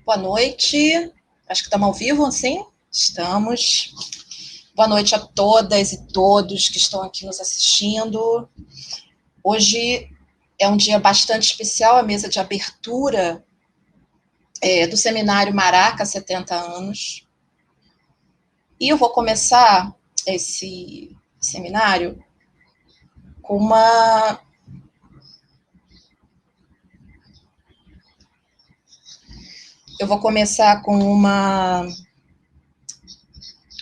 Boa noite. Acho que estamos ao vivo, sim? Estamos. Boa noite a todas e todos que estão aqui nos assistindo. Hoje é um dia bastante especial, a mesa de abertura do seminário Maraca 70 anos. E eu vou começar esse seminário com uma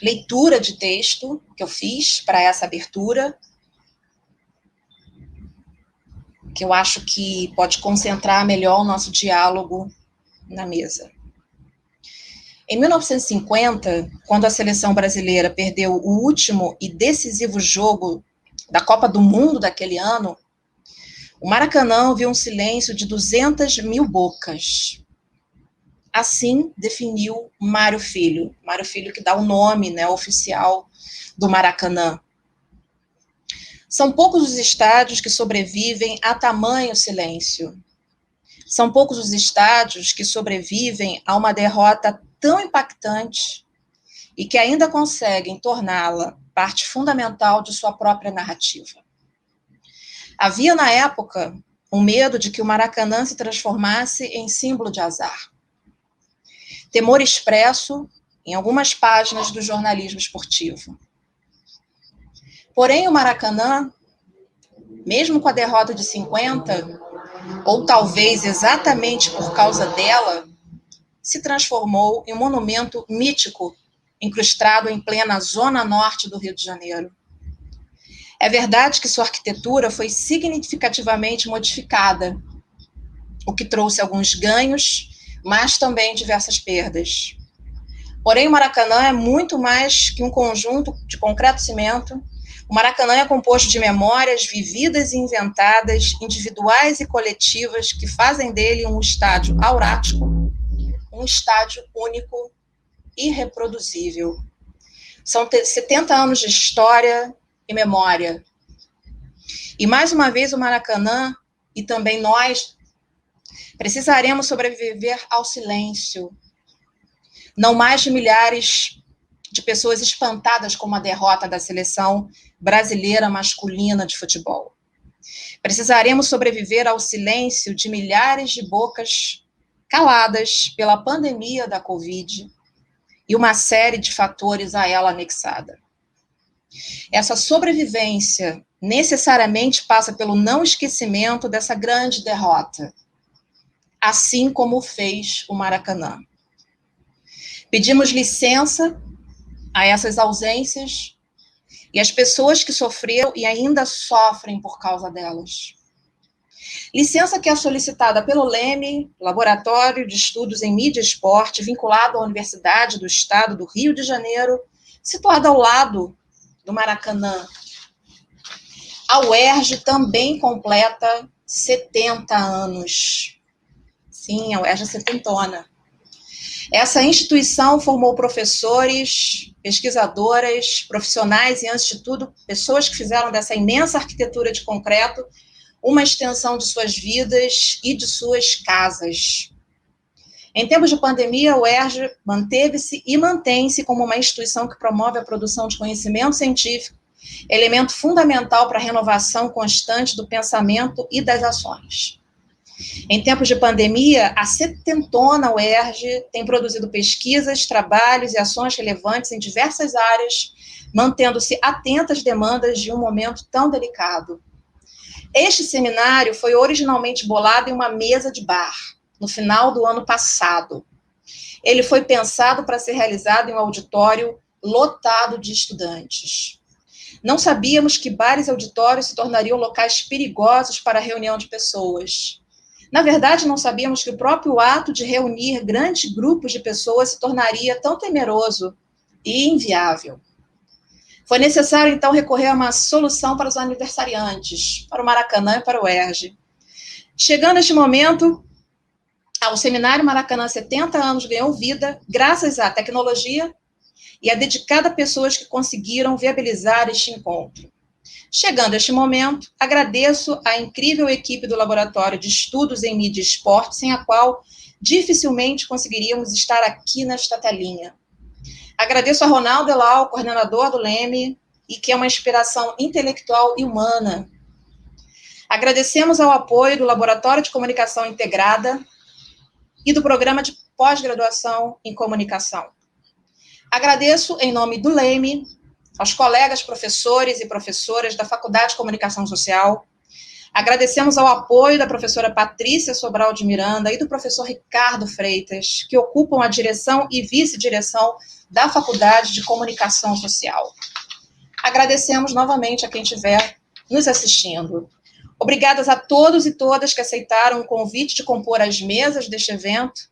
leitura de texto que eu fiz para essa abertura, que eu acho que pode concentrar melhor o nosso diálogo na mesa. Em 1950, quando a seleção brasileira perdeu o último e decisivo jogo da Copa do Mundo daquele ano, o Maracanã viu um silêncio de 200 mil bocas. Assim definiu Mário Filho que dá o nome, oficial do Maracanã. São poucos os estádios que sobrevivem a tamanho silêncio. São poucos os estádios que sobrevivem a uma derrota tão impactante e que ainda conseguem torná-la parte fundamental de sua própria narrativa. Havia, na época, um medo de que o Maracanã se transformasse em símbolo de azar. Temor expresso em algumas páginas do jornalismo esportivo. Porém, o Maracanã, mesmo com a derrota de 50, ou talvez exatamente por causa dela, se transformou em um monumento mítico, incrustado em plena zona norte do Rio de Janeiro. É verdade que sua arquitetura foi significativamente modificada, o que trouxe alguns ganhos, mas também diversas perdas. Porém, o Maracanã é muito mais que um conjunto de concreto e cimento. O Maracanã é composto de memórias vividas e inventadas, individuais e coletivas, que fazem dele um estádio aurático, um estádio único, irreproduzível. São 70 anos de história e memória. E, mais uma vez, o Maracanã, e também nós, precisaremos sobreviver ao silêncio. Não mais de milhares de pessoas espantadas com a derrota da seleção brasileira masculina de futebol. Precisaremos sobreviver ao silêncio de milhares de bocas caladas pela pandemia da Covid e uma série de fatores a ela anexada. Essa sobrevivência necessariamente passa pelo não esquecimento dessa grande derrota, assim como fez o Maracanã. Pedimos licença a essas ausências e às pessoas que sofreram e ainda sofrem por causa delas. Licença que é solicitada pelo LEME, Laboratório de Estudos em Mídia e Esporte, vinculado à Universidade do Estado do Rio de Janeiro, situada ao lado do Maracanã. A UERJ também completa 70 anos. Sim, a UERJ é setentona. Essa instituição formou professores, pesquisadoras, profissionais e, antes de tudo, pessoas que fizeram dessa imensa arquitetura de concreto uma extensão de suas vidas e de suas casas. Em tempos de pandemia, a UERJ manteve-se e mantém-se como uma instituição que promove a produção de conhecimento científico, elemento fundamental para a renovação constante do pensamento e das ações. Em tempos de pandemia, a setentona UERJ tem produzido pesquisas, trabalhos e ações relevantes em diversas áreas, mantendo-se atenta às demandas de um momento tão delicado. Este seminário foi originalmente bolado em uma mesa de bar, no final do ano passado. Ele foi pensado para ser realizado em um auditório lotado de estudantes. Não sabíamos que bares e auditórios se tornariam locais perigosos para a reunião de pessoas. Na verdade, não sabíamos que o próprio ato de reunir grandes grupos de pessoas se tornaria tão temeroso e inviável. Foi necessário, então, recorrer a uma solução para os aniversariantes, para o Maracanã e para o UERJ. Chegando a este momento, o Seminário Maracanã 70 anos ganhou vida graças à tecnologia e a dedicada pessoas que conseguiram viabilizar este encontro. Chegando a este momento, agradeço a incrível equipe do Laboratório de Estudos em Mídia e Esporte, sem a qual dificilmente conseguiríamos estar aqui nesta telinha. Agradeço a Ronaldo Elau, coordenador do Leme, e que é uma inspiração intelectual e humana. Agradecemos ao apoio do Laboratório de Comunicação Integrada e do Programa de Pós-Graduação em Comunicação. Agradeço, em nome do Leme, aos colegas professores e professoras da Faculdade de Comunicação Social. Agradecemos ao apoio da professora Patrícia Sobral de Miranda e do professor Ricardo Freitas, que ocupam a direção e vice-direção da Faculdade de Comunicação Social. Agradecemos novamente a quem estiver nos assistindo. Obrigadas a todos e todas que aceitaram o convite de compor as mesas deste evento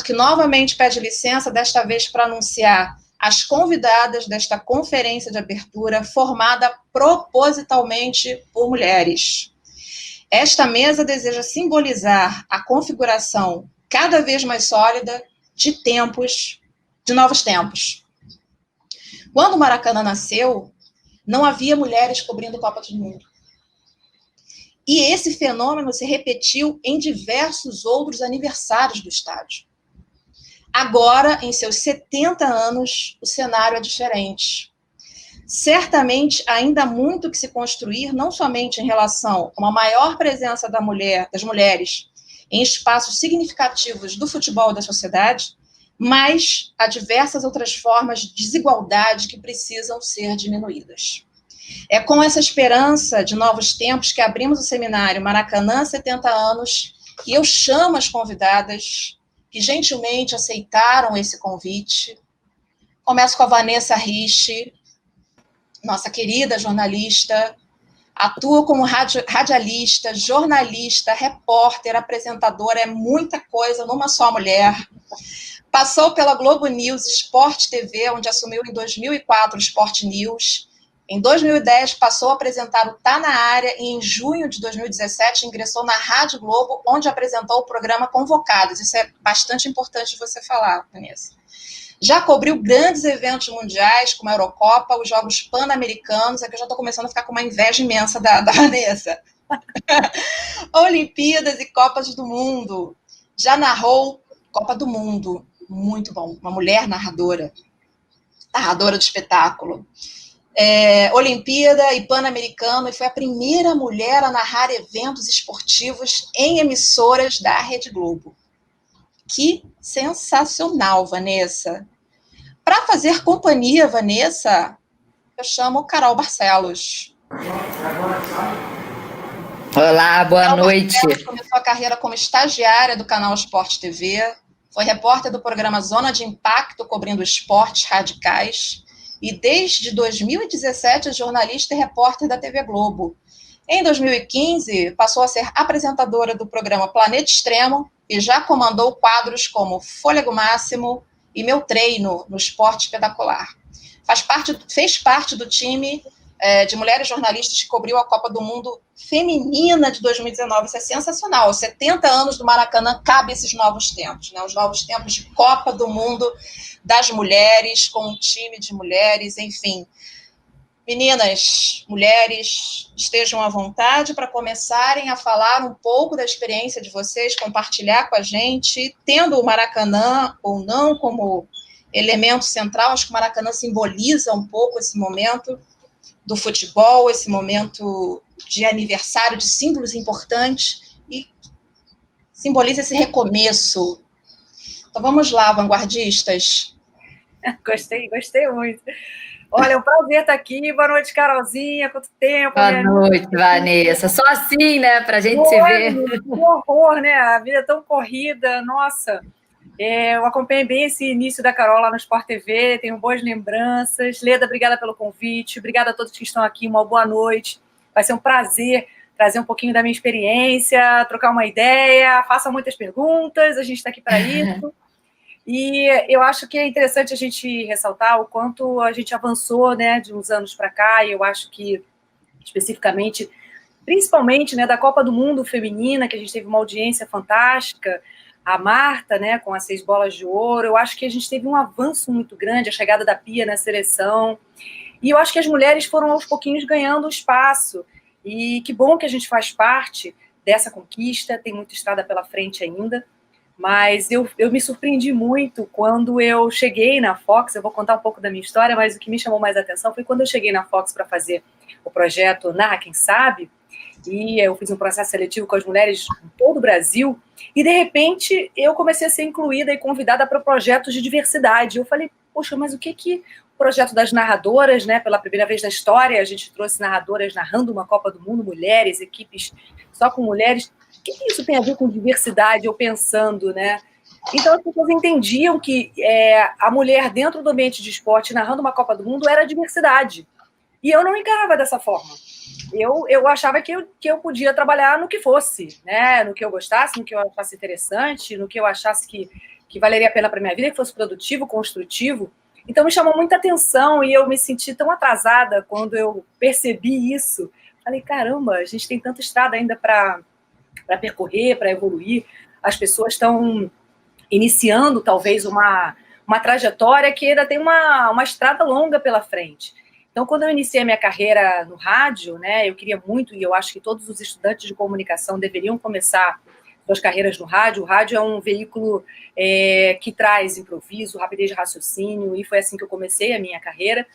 que novamente pede licença, desta vez para anunciar as convidadas desta conferência de abertura, formada propositalmente por mulheres. Esta mesa deseja simbolizar a configuração cada vez mais sólida de novos tempos. Quando o Maracanã nasceu, não havia mulheres cobrindo Copa do Mundo. E esse fenômeno se repetiu em diversos outros aniversários do estádio. Agora, em seus 70 anos, o cenário é diferente. Certamente, ainda há muito que se construir, não somente em relação a uma maior presença das mulheres em espaços significativos do futebol e da sociedade, mas há diversas outras formas de desigualdade que precisam ser diminuídas. É com essa esperança de novos tempos que abrimos o seminário Maracanã 70 anos, e eu chamo as convidadas que gentilmente aceitaram esse convite. Começo com a Vanessa Rich, nossa querida jornalista, atua como radialista, jornalista, repórter, apresentadora, é muita coisa numa só mulher. Passou pela Globo News Sport TV, onde assumiu em 2004 o Sport News. Em 2010, passou a apresentar o Tá na Área e em junho de 2017 ingressou na Rádio Globo, onde apresentou o programa Convocados. Isso é bastante importante você falar, Vanessa. Já cobriu grandes eventos mundiais, como a Eurocopa, os Jogos Pan-Americanos, é que eu já estou começando a ficar com uma inveja imensa da Vanessa. Olimpíadas e Copas do Mundo. Já narrou Copa do Mundo. Muito bom. Uma mulher narradora do espetáculo. Olimpíada e Pan-Americano, e foi a primeira mulher a narrar eventos esportivos em emissoras da Rede Globo. Que sensacional, Vanessa. Para fazer companhia, Vanessa, eu chamo Carol Barcelos. Olá, boa noite. Barcelos começou a carreira como estagiária do canal Sport TV, foi repórter do programa Zona de Impacto, cobrindo esportes radicais, e desde 2017 é jornalista e repórter da TV Globo. Em 2015, passou a ser apresentadora do programa Planeta Extremo e já comandou quadros Fôlego Máximo e Meu Treino no Esporte Espetacular. Fez parte do time de mulheres jornalistas que cobriu a Copa do Mundo Feminina de 2019. Isso é sensacional. Aos 70 anos do Maracanã, cabe esses novos tempos, né? Os novos tempos de Copa do Mundo das mulheres, com um time de mulheres, enfim. Meninas, mulheres, estejam à vontade para começarem a falar um pouco da experiência de vocês, compartilhar com a gente, tendo o Maracanã ou não como elemento central. Acho que o Maracanã simboliza um pouco esse momento do futebol, esse momento de aniversário, de símbolos importantes, e simboliza esse recomeço. Então vamos lá, vanguardistas. Gostei muito. Olha, é um prazer estar aqui. Boa noite, Carolzinha. Quanto tempo? Boa noite, Vanessa. Só assim, né, para a gente se ver. Que horror, né? A vida é tão corrida. Nossa, eu acompanhei bem esse início da Carol lá no Sport TV. Tenho boas lembranças. Leda, obrigada pelo convite. Obrigada a todos que estão aqui. Uma boa noite. Vai ser um prazer trazer um pouquinho da minha experiência, trocar uma ideia. Façam muitas perguntas. A gente está aqui para isso. E eu acho que é interessante a gente ressaltar o quanto a gente avançou, né, de uns anos para cá, e eu acho que, especificamente, principalmente, né, da Copa do Mundo feminina, que a gente teve uma audiência fantástica, a Marta, né, com as 6 bolas de ouro, eu acho que a gente teve um avanço muito grande, a chegada da Pia na seleção, E eu acho que as mulheres foram aos pouquinhos ganhando espaço. E que bom que a gente faz parte dessa conquista, tem muita estrada pela frente ainda. Mas eu me surpreendi muito quando eu cheguei na Fox. Eu vou contar um pouco da minha história, mas o que me chamou mais a atenção foi quando eu cheguei na Fox para fazer o projeto Narra Quem Sabe, e eu fiz um processo seletivo com as mulheres em todo o Brasil, e de repente eu comecei a ser incluída e convidada para projetos de diversidade. Eu falei, poxa, mas o que o projeto das narradoras, né? Pela primeira vez na história, a gente trouxe narradoras narrando uma Copa do Mundo, mulheres, equipes só com mulheres. O que isso tem a ver com diversidade? Eu pensando, né? Então, as pessoas entendiam que a mulher dentro do ambiente de esporte, narrando uma Copa do Mundo, era diversidade. E eu não encarava dessa forma. Eu achava que eu podia trabalhar no que fosse, né? No que eu gostasse, no que eu achasse interessante, no que eu achasse que valeria a pena para a minha vida, que fosse produtivo, construtivo. Então, me chamou muita atenção e eu me senti tão atrasada quando eu percebi isso. Falei, caramba, a gente tem tanta estrada ainda para percorrer, para evoluir. As pessoas estão iniciando, talvez, uma trajetória que ainda tem uma estrada longa pela frente. Então, quando eu iniciei a minha carreira no rádio, né, eu queria muito, e eu acho que todos os estudantes de comunicação deveriam começar suas carreiras no rádio. O rádio é um veículo que traz improviso, rapidez de raciocínio, e foi assim que eu comecei a minha carreira.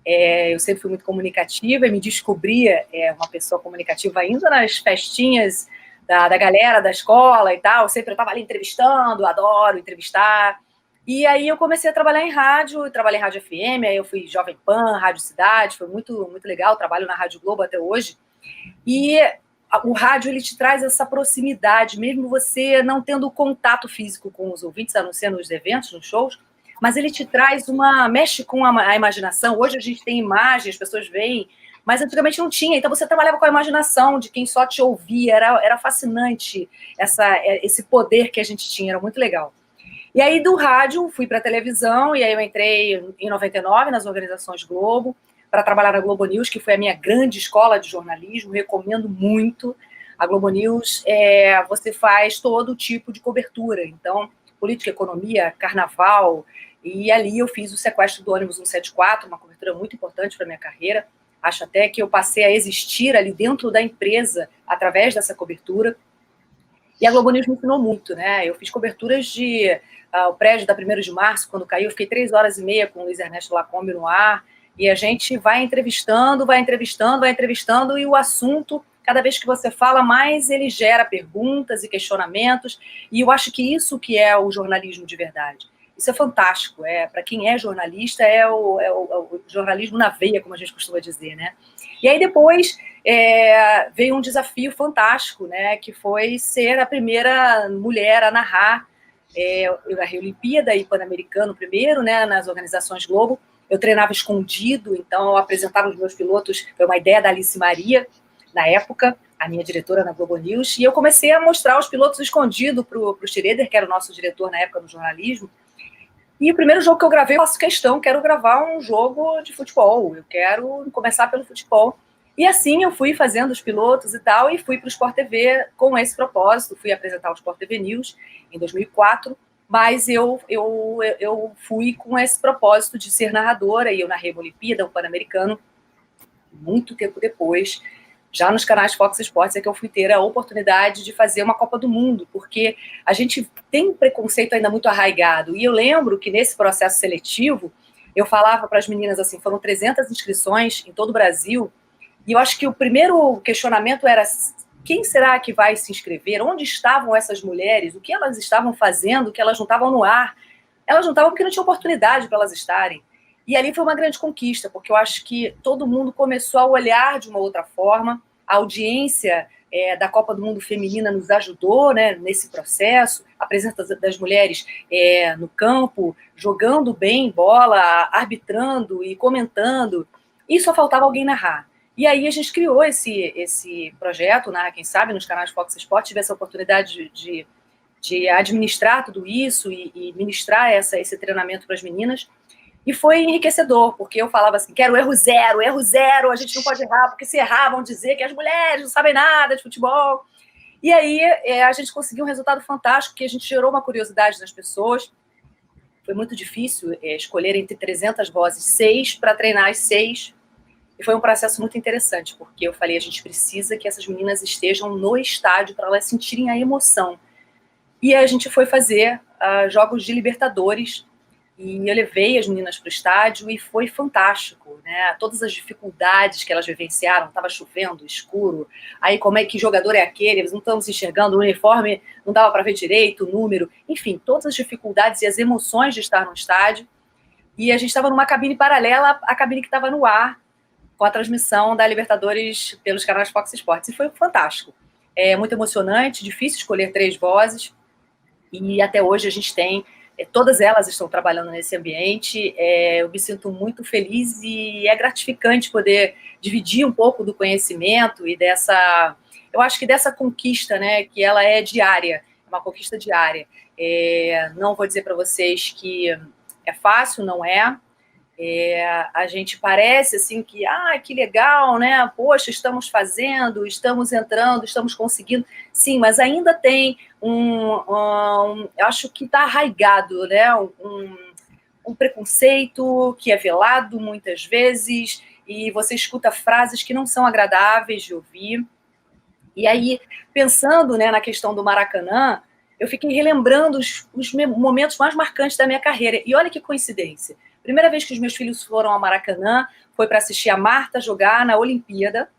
Eu sempre fui muito comunicativa e me descobria uma pessoa comunicativa ainda nas festinhas da galera da escola e tal. Sempre eu estava ali entrevistando, adoro entrevistar. E aí eu comecei a trabalhar em rádio, trabalhei em rádio FM, aí eu fui Jovem Pan, Rádio Cidade, foi muito, muito legal, trabalho na Rádio Globo até hoje. E o rádio, ele te traz essa proximidade, mesmo você não tendo contato físico com os ouvintes, a não ser nos eventos, nos shows, mas ele te traz mexe com a imaginação. Hoje a gente tem imagens, as pessoas veem, mas antigamente não tinha, então você trabalhava com a imaginação de quem só te ouvia, era fascinante esse poder que a gente tinha, era muito legal. E aí do rádio fui para a televisão, e aí eu entrei em 99 nas organizações Globo, para trabalhar na Globo News, que foi a minha grande escola de jornalismo, recomendo muito. A Globo News, você faz todo tipo de cobertura, então, política, economia, carnaval, e ali eu fiz o sequestro do ônibus 174, uma cobertura muito importante para a minha carreira. Acho até que eu passei a existir ali dentro da empresa através dessa cobertura. E a Globo News me ensinou muito, né? Eu fiz coberturas o prédio da 1º de março, quando caiu, eu fiquei 3 horas e meia com o Luiz Ernesto Lacombe no ar, e a gente vai entrevistando, e o assunto, cada vez que você fala, mais ele gera perguntas e questionamentos, e eu acho que isso que é o jornalismo de verdade. Isso é fantástico, para quem é jornalista, é o jornalismo na veia, como a gente costuma dizer, né? E aí depois veio um desafio fantástico, né? Que foi ser a primeira mulher a narrar. Eu narrei Olimpíada e Pan-Americano primeiro, né? Nas organizações Globo. Eu treinava escondido, então eu apresentava os meus pilotos. Foi uma ideia da Alice Maria, na época, a minha diretora na Globo News, e eu comecei a mostrar os pilotos escondidos para o Schroeder, que era o nosso diretor na época no jornalismo. E o primeiro jogo que eu gravei, eu faço questão, quero gravar um jogo de futebol, eu quero começar pelo futebol. E assim eu fui fazendo os pilotos e tal, e fui para o Sport TV com esse propósito, fui apresentar o Sport TV News em 2004, mas eu fui com esse propósito de ser narradora, e eu narrei uma Olimpíada, um Pan-Americano, muito tempo depois. Já nos canais Fox Sports é que eu fui ter a oportunidade de fazer uma Copa do Mundo, porque a gente tem um preconceito ainda muito arraigado. E eu lembro que nesse processo seletivo, eu falava para as meninas assim, foram 300 inscrições em todo o Brasil, e eu acho que o primeiro questionamento era quem será que vai se inscrever? Onde estavam essas mulheres? O que elas estavam fazendo que elas não estavam no ar? Elas não estavam porque não tinha oportunidade para elas estarem. E ali foi uma grande conquista, porque eu acho que todo mundo começou a olhar de uma outra forma. A audiência da Copa do Mundo Feminina nos ajudou, né, nesse processo. A presença das mulheres no campo, jogando bem bola, arbitrando e comentando. E só faltava alguém narrar. E aí a gente criou esse projeto, Narra Quem Sabe, nos canais Fox Sports. Tive essa oportunidade de administrar tudo isso e ministrar esse treinamento para as meninas. E foi enriquecedor, porque eu falava assim, quero erro zero, a gente não pode errar, porque se errar vão dizer que as mulheres não sabem nada de futebol. E aí a gente conseguiu um resultado fantástico, que a gente gerou uma curiosidade nas pessoas. foi muito difícil escolher entre 300 vozes 6 para treinar as 6. E foi um processo muito interessante, porque eu falei, a gente precisa que essas meninas estejam no estádio para elas sentirem a emoção. E a gente foi fazer jogos de Libertadores, e eu levei as meninas para o estádio e foi fantástico, né? Todas as dificuldades que elas vivenciaram, estava chovendo, escuro, aí como é que jogador é aquele, eles não estão se enxergando, o uniforme não dava para ver direito, o número, enfim, todas as dificuldades e as emoções de estar no estádio. E a gente estava numa cabine paralela à cabine que estava no ar, com a transmissão da Libertadores pelos canais Fox Sports, e foi fantástico. É muito emocionante, difícil escolher 3 vozes, e até hoje a gente tem, todas elas estão trabalhando nesse ambiente, eu me sinto muito feliz e é gratificante poder dividir um pouco do conhecimento e dessa, eu acho que dessa conquista, né, que ela é diária, uma conquista diária. Não vou dizer para vocês que é fácil, não é. A gente parece assim que legal, né? Poxa, estamos fazendo, estamos entrando, estamos conseguindo. Sim, mas ainda tem eu acho que está arraigado, né? Um preconceito que é velado muitas vezes, e você escuta frases que não são agradáveis de ouvir. E aí, pensando, né, na questão do Maracanã, eu fiquei relembrando os momentos mais marcantes da minha carreira. E olha que coincidência. Primeira vez que os meus filhos foram ao Maracanã foi para assistir a Marta jogar na Olimpíada.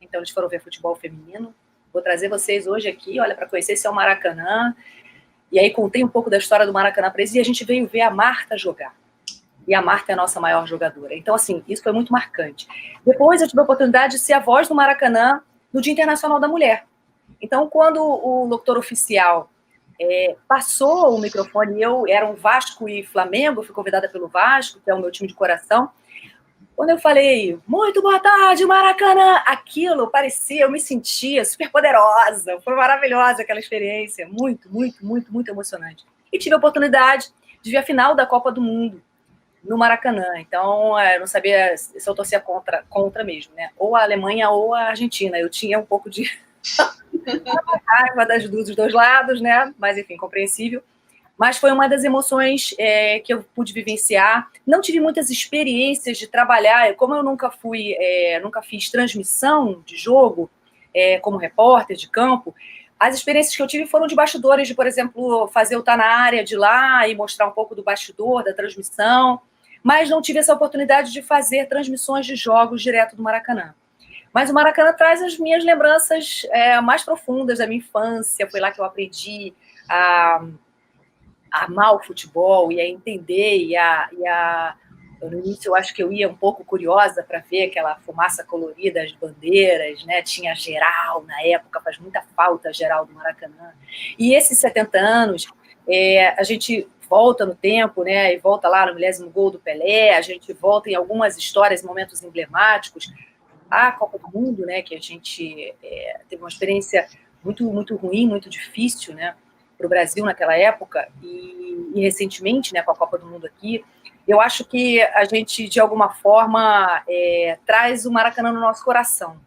Então, eles foram ver futebol feminino. Vou trazer vocês hoje aqui, olha, para conhecer esse é o Maracanã. E aí contei um pouco da história do Maracanã para eles e a gente veio ver a Marta jogar. E a Marta é a nossa maior jogadora. Então, assim, isso foi muito marcante. Depois eu tive a oportunidade de ser a voz do Maracanã no Dia Internacional da Mulher. Então, quando o locutor oficial passou o microfone, eu era um Vasco e Flamengo, fui convidada pelo Vasco, que é o meu time de coração. Quando eu falei, muito boa tarde, Maracanã, aquilo parecia, eu me sentia super poderosa, foi maravilhosa aquela experiência, muito, muito, muito, muito emocionante. E tive a oportunidade de ver a final da Copa do Mundo no Maracanã, então eu não sabia se eu torcia contra mesmo, né? Ou a Alemanha ou a Argentina, eu tinha um pouco de raiva dos dois lados, né? Mas enfim, compreensível. Mas foi uma das emoções que eu pude vivenciar. Não tive muitas experiências de trabalhar, como eu nunca fiz transmissão de jogo como repórter de campo. As experiências que eu tive foram de bastidores, de, por exemplo, fazer eu estar na área de lá e mostrar um pouco do bastidor, da transmissão, mas não tive essa oportunidade de fazer transmissões de jogos direto do Maracanã. Mas o Maracanã traz as minhas lembranças mais profundas da minha infância, foi lá que eu aprendi a amar o futebol e a entender, no início eu acho que eu ia um pouco curiosa para ver aquela fumaça colorida, as bandeiras, né? Tinha geral na época, faz muita falta a geral do Maracanã. E esses 70 anos, a gente volta no tempo, né? E volta lá no 10º gol do Pelé, a gente volta em algumas histórias, momentos emblemáticos. A Copa do Mundo, né? Que a gente teve uma experiência muito, muito ruim, muito difícil, né? Para o Brasil naquela época, e recentemente, né, com a Copa do Mundo aqui, eu acho que a gente, de alguma forma, traz o Maracanã no nosso coração.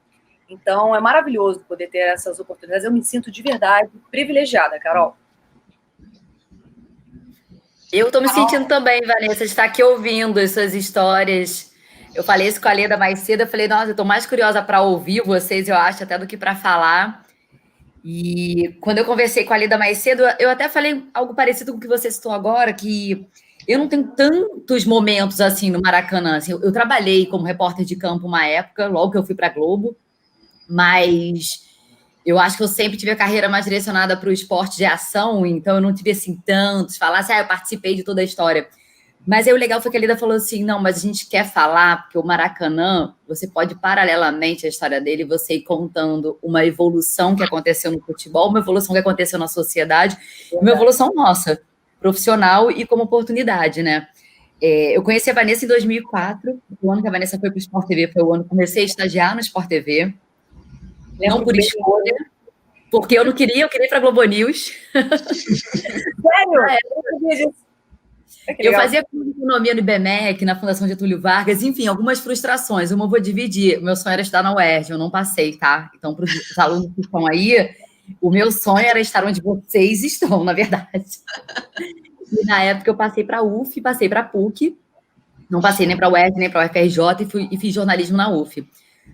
Então, é maravilhoso poder ter essas oportunidades. Eu me sinto, de verdade, privilegiada, Carol. Eu estou me sentindo também, Vanessa, de estar aqui ouvindo as suas histórias. Eu falei isso com a Leda mais cedo, eu falei, nossa, eu estou mais curiosa para ouvir vocês, eu acho, até do que para falar. E quando eu conversei com a Leda mais cedo, eu até falei algo parecido com o que você citou agora, que eu não tenho tantos momentos assim no Maracanã. Assim, eu trabalhei como repórter de campo uma época, logo que eu fui para a Globo, mas eu acho que eu sempre tive a carreira mais direcionada para o esporte de ação, então eu não tive assim tantos, falar assim, eu participei de toda a história. Mas aí o legal foi que a Leda falou assim, não, mas a gente quer falar, porque o Maracanã, você pode, paralelamente à história dele, você ir contando uma evolução que aconteceu no futebol, uma evolução que aconteceu na sociedade, uma evolução nossa, profissional e como oportunidade, né? Eu conheci a Vanessa em 2004, o ano que a Vanessa foi para o Sport TV, foi o ano que comecei a estagiar no Sport TV, não por escolha, porque eu queria ir para a Globo News. Sério? Eu não sabia disso. Eu fazia economia no IBMEC, na Fundação Getúlio Vargas, enfim, algumas frustrações. Uma eu vou dividir. O meu sonho era estar na UERJ, eu não passei, tá? Então, para os alunos que estão aí, o meu sonho era estar onde vocês estão, na verdade. E na época eu passei para a UF, passei para a PUC, não passei nem para a UERJ, nem para a UFRJ e fiz jornalismo na UF.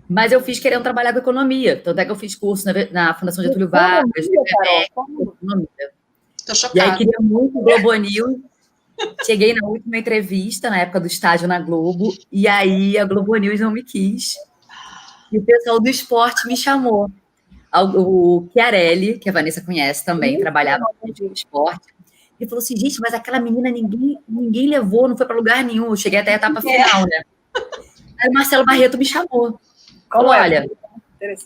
Mas eu fiz querendo trabalhar com economia. Tanto é que eu fiz curso na Fundação Getúlio Vargas, economia. Tô chocada. E aí queria muito o Globo News. Cheguei na última entrevista, na época do estágio na Globo, e aí a Globo News não me quis. E o pessoal do esporte me chamou. O Chiarelli, que a Vanessa conhece também, trabalhava no esporte, e falou assim, gente, mas aquela menina ninguém levou, não foi para lugar nenhum. Eu cheguei até a etapa final, né? Aí o Marcelo Barreto me chamou. Falou, olha,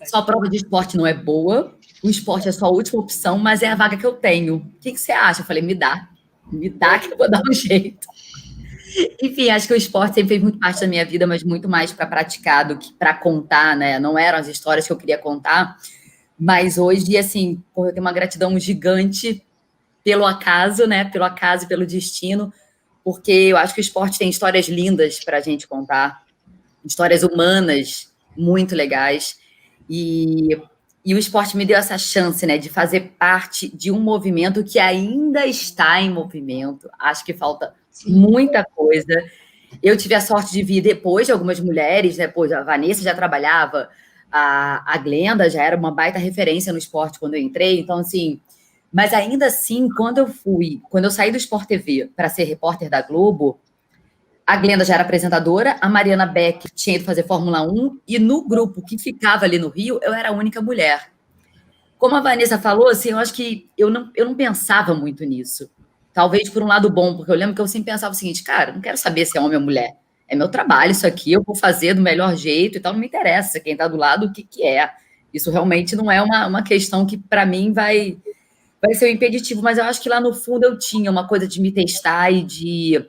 sua prova de esporte não é boa, o esporte é a sua última opção, mas é a vaga que eu tenho. O que você acha? Eu falei, me dá que eu vou dar um jeito. Enfim, acho que o esporte sempre fez muito parte da minha vida, mas muito mais para praticar do que para contar, né? Não eram as histórias que eu queria contar, mas hoje, assim, eu tenho uma gratidão gigante pelo acaso, né? Pelo acaso e pelo destino, porque eu acho que o esporte tem histórias lindas para a gente contar, histórias humanas muito legais, e o esporte me deu essa chance, né, de fazer parte de um movimento que ainda está em movimento. Acho que falta muita coisa. Eu tive a sorte de vir depois de algumas mulheres, né? Pois a Vanessa já trabalhava, a Glenda já era uma baita referência no esporte quando eu entrei, então, assim, mas ainda assim, quando eu saí do Sport TV para ser repórter da Globo, a Glenda já era apresentadora, a Mariana Beck tinha ido fazer Fórmula 1, e no grupo que ficava ali no Rio, eu era a única mulher. Como a Vanessa falou, assim, eu acho que eu não pensava muito nisso. Talvez por um lado bom, porque eu lembro que eu sempre pensava o seguinte, cara, não quero saber se é homem ou mulher. É meu trabalho isso aqui, eu vou fazer do melhor jeito e tal, não me interessa quem está do lado, o que é. Isso realmente não é uma questão que, para mim, vai ser um impeditivo, mas eu acho que lá no fundo eu tinha uma coisa de me testar e de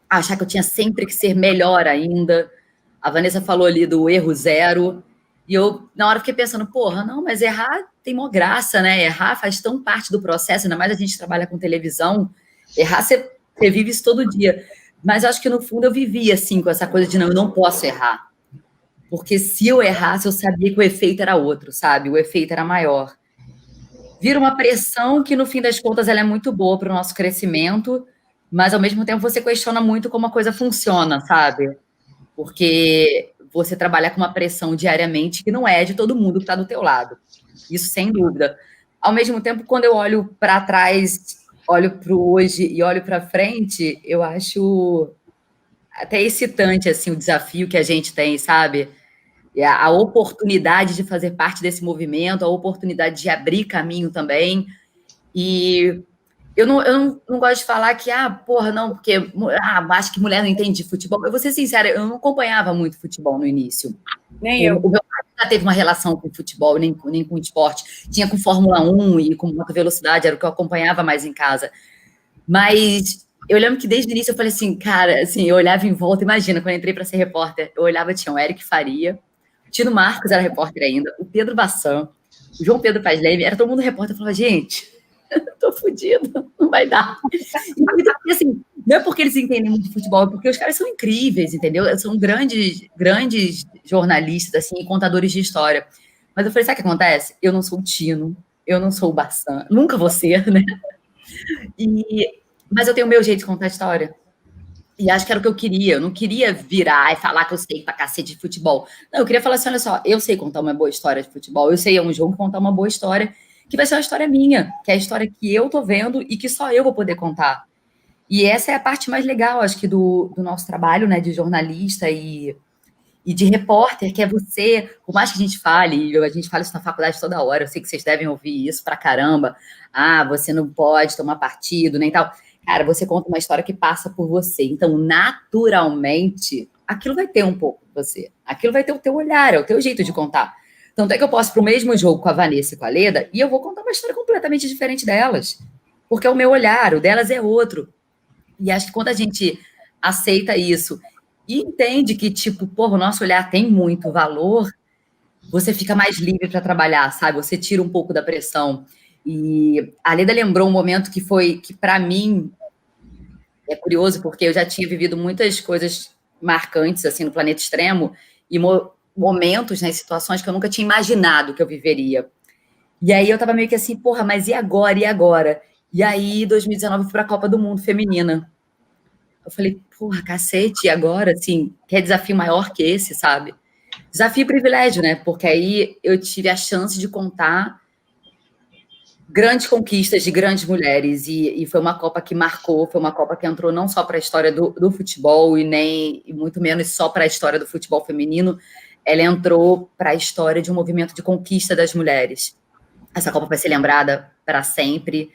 achar que eu tinha sempre que ser melhor ainda. A Vanessa falou ali do erro zero. E eu, na hora, fiquei pensando, porra, não, mas errar tem mó graça, né? Errar faz tão parte do processo, ainda mais a gente trabalha com televisão. Errar, você vive isso todo dia. Mas eu acho que, no fundo, eu vivia, assim, com essa coisa de, não, eu não posso errar. Porque se eu errasse, eu sabia que o efeito era outro, sabe? O efeito era maior. Vira uma pressão que, no fim das contas, ela é muito boa para o nosso crescimento, mas, ao mesmo tempo, você questiona muito como a coisa funciona, sabe? Porque você trabalha com uma pressão diariamente que não é de todo mundo que está do teu lado. Isso, sem dúvida. Ao mesmo tempo, quando eu olho para trás, olho para o hoje e olho para frente, eu acho até excitante, assim, o desafio que a gente tem, sabe? A oportunidade de fazer parte desse movimento, a oportunidade de abrir caminho também. E eu não gosto de falar que, porra, não, porque acho que mulher não entende de futebol. Eu vou ser sincera, eu não acompanhava muito futebol no início. Nem eu. O meu pai nunca teve uma relação com futebol, nem com esporte. Tinha com Fórmula 1 e com alta velocidade, era o que eu acompanhava mais em casa. Mas eu lembro que desde o início eu falei assim, cara, assim, eu olhava em volta, imagina, quando eu entrei para ser repórter, eu olhava, tinha o Eric Faria, o Tino Marcos era repórter ainda, o Pedro Bassan, o João Pedro Paz Leme, era todo mundo repórter. Eu falava, gente, tô fodido, não vai dar. E, assim, não é porque eles entendem muito de futebol, é porque os caras são incríveis, entendeu? São grandes jornalistas, assim, contadores de história. Mas eu falei, sabe o que acontece? Eu não sou o Tino, eu não sou o Bassan, nunca vou ser, né? Mas eu tenho o meu jeito de contar a história. E acho que era o que eu queria. Eu não queria virar e falar que eu sei pra cacete de futebol. Não, eu queria falar assim, olha só, eu sei contar uma boa história de futebol, eu sei um jogo contar uma boa história, que vai ser uma história minha, que é a história que eu tô vendo e que só eu vou poder contar. E essa é a parte mais legal, acho que, do nosso trabalho, né, de jornalista e de repórter, que é você, por mais que a gente fala isso na faculdade toda hora, eu sei que vocês devem ouvir isso pra caramba, você não pode tomar partido, nem tal. Cara, você conta uma história que passa por você. Então, naturalmente, aquilo vai ter um pouco de você. Aquilo vai ter o teu olhar, é o teu jeito de contar. Tanto é que eu posso ir para o mesmo jogo com a Vanessa e com a Leda e eu vou contar uma história completamente diferente delas. Porque é o meu olhar, o delas é outro. E acho que quando a gente aceita isso e entende que, tipo, porra, o nosso olhar tem muito valor, você fica mais livre para trabalhar, sabe? Você tira um pouco da pressão. E a Leda lembrou um momento que para mim, é curioso, porque eu já tinha vivido muitas coisas marcantes, assim, no Planeta Extremo, e momentos, né, situações que eu nunca tinha imaginado que eu viveria. E aí eu tava meio que assim, porra, mas e agora? E agora? E aí, em 2019, eu fui para a Copa do Mundo Feminina. Eu falei, porra, cacete, e agora, assim, quer desafio maior que esse, sabe? Desafio e privilégio, né? Porque aí eu tive a chance de contar grandes conquistas de grandes mulheres, e foi uma Copa que marcou, foi uma Copa que entrou não só para a história do futebol, e muito menos só para a história do futebol feminino, ela entrou para a história de um movimento de conquista das mulheres. Essa Copa vai ser lembrada para sempre,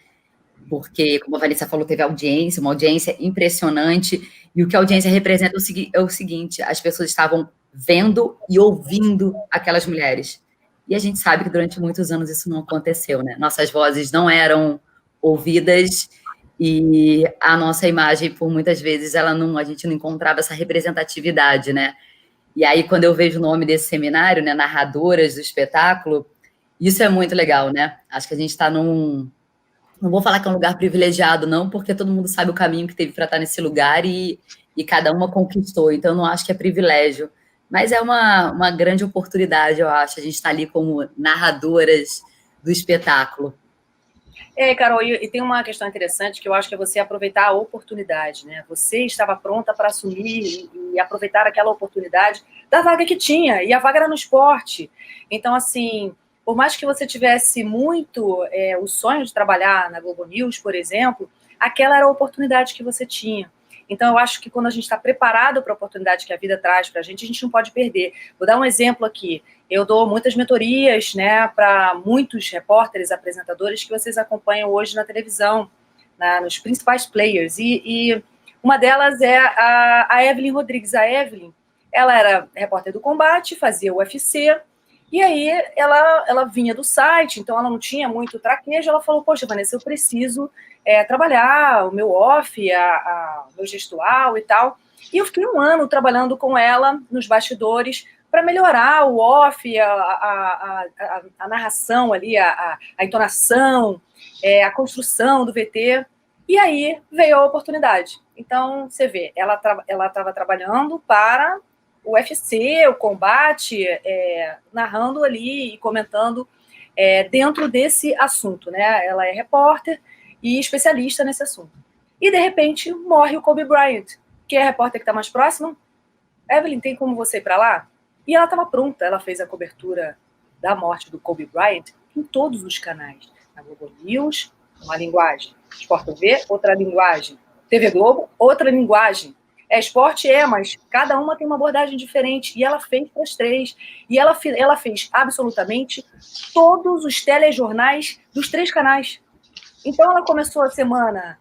porque, como a Vanessa falou, teve audiência, uma audiência impressionante, e o que a audiência representa é o seguinte, as pessoas estavam vendo e ouvindo aquelas mulheres. E a gente sabe que durante muitos anos isso não aconteceu, né? Nossas vozes não eram ouvidas e a nossa imagem, por muitas vezes, a gente não encontrava essa representatividade, né? E aí, quando eu vejo o nome desse seminário, né, narradoras do espetáculo, isso é muito legal, né? Acho que a gente está num... Não vou falar que é um lugar privilegiado, não, porque todo mundo sabe o caminho que teve para estar nesse lugar e cada uma conquistou. Então, eu não acho que é privilégio. Mas é uma grande oportunidade, eu acho. A gente está ali como narradoras do espetáculo. Carol, e tem uma questão interessante que eu acho que é você aproveitar a oportunidade, né? Você estava pronta para assumir e aproveitar aquela oportunidade da vaga que tinha, e a vaga era no esporte. Então, assim, por mais que você tivesse muito o sonho de trabalhar na Globo News, por exemplo, aquela era a oportunidade que você tinha. Então, eu acho que quando a gente está preparado para a oportunidade que a vida traz para a gente não pode perder. Vou dar um exemplo aqui. Eu dou muitas mentorias, né, para muitos repórteres, apresentadores que vocês acompanham hoje na televisão, nos principais players. E uma delas é a Evelyn Rodrigues. A Evelyn, ela era repórter do Combate, fazia o UFC, e aí ela vinha do site, então ela não tinha muito traquejo. Ela falou, poxa, Vanessa, eu preciso trabalhar o meu off, o meu gestual e tal. E eu fiquei um ano trabalhando com ela nos bastidores para melhorar o off, a narração ali, a entonação, a construção do VT. E aí veio a oportunidade. Então, você vê, ela estava trabalhando para o UFC, o Combate, narrando ali e comentando dentro desse assunto, né? Ela é repórter e especialista nesse assunto. E, de repente, morre o Kobe Bryant, que é a repórter que está mais próxima. Evelyn, tem como você ir para lá? E ela estava pronta, ela fez a cobertura da morte do Kobe Bryant em todos os canais. Na Globo News, uma linguagem. Sport TV, outra linguagem. TV Globo, outra linguagem. Esporte mas cada uma tem uma abordagem diferente. E ela fez para as três. E ela fez absolutamente todos os telejornais dos 3 canais. Então, ela começou a semana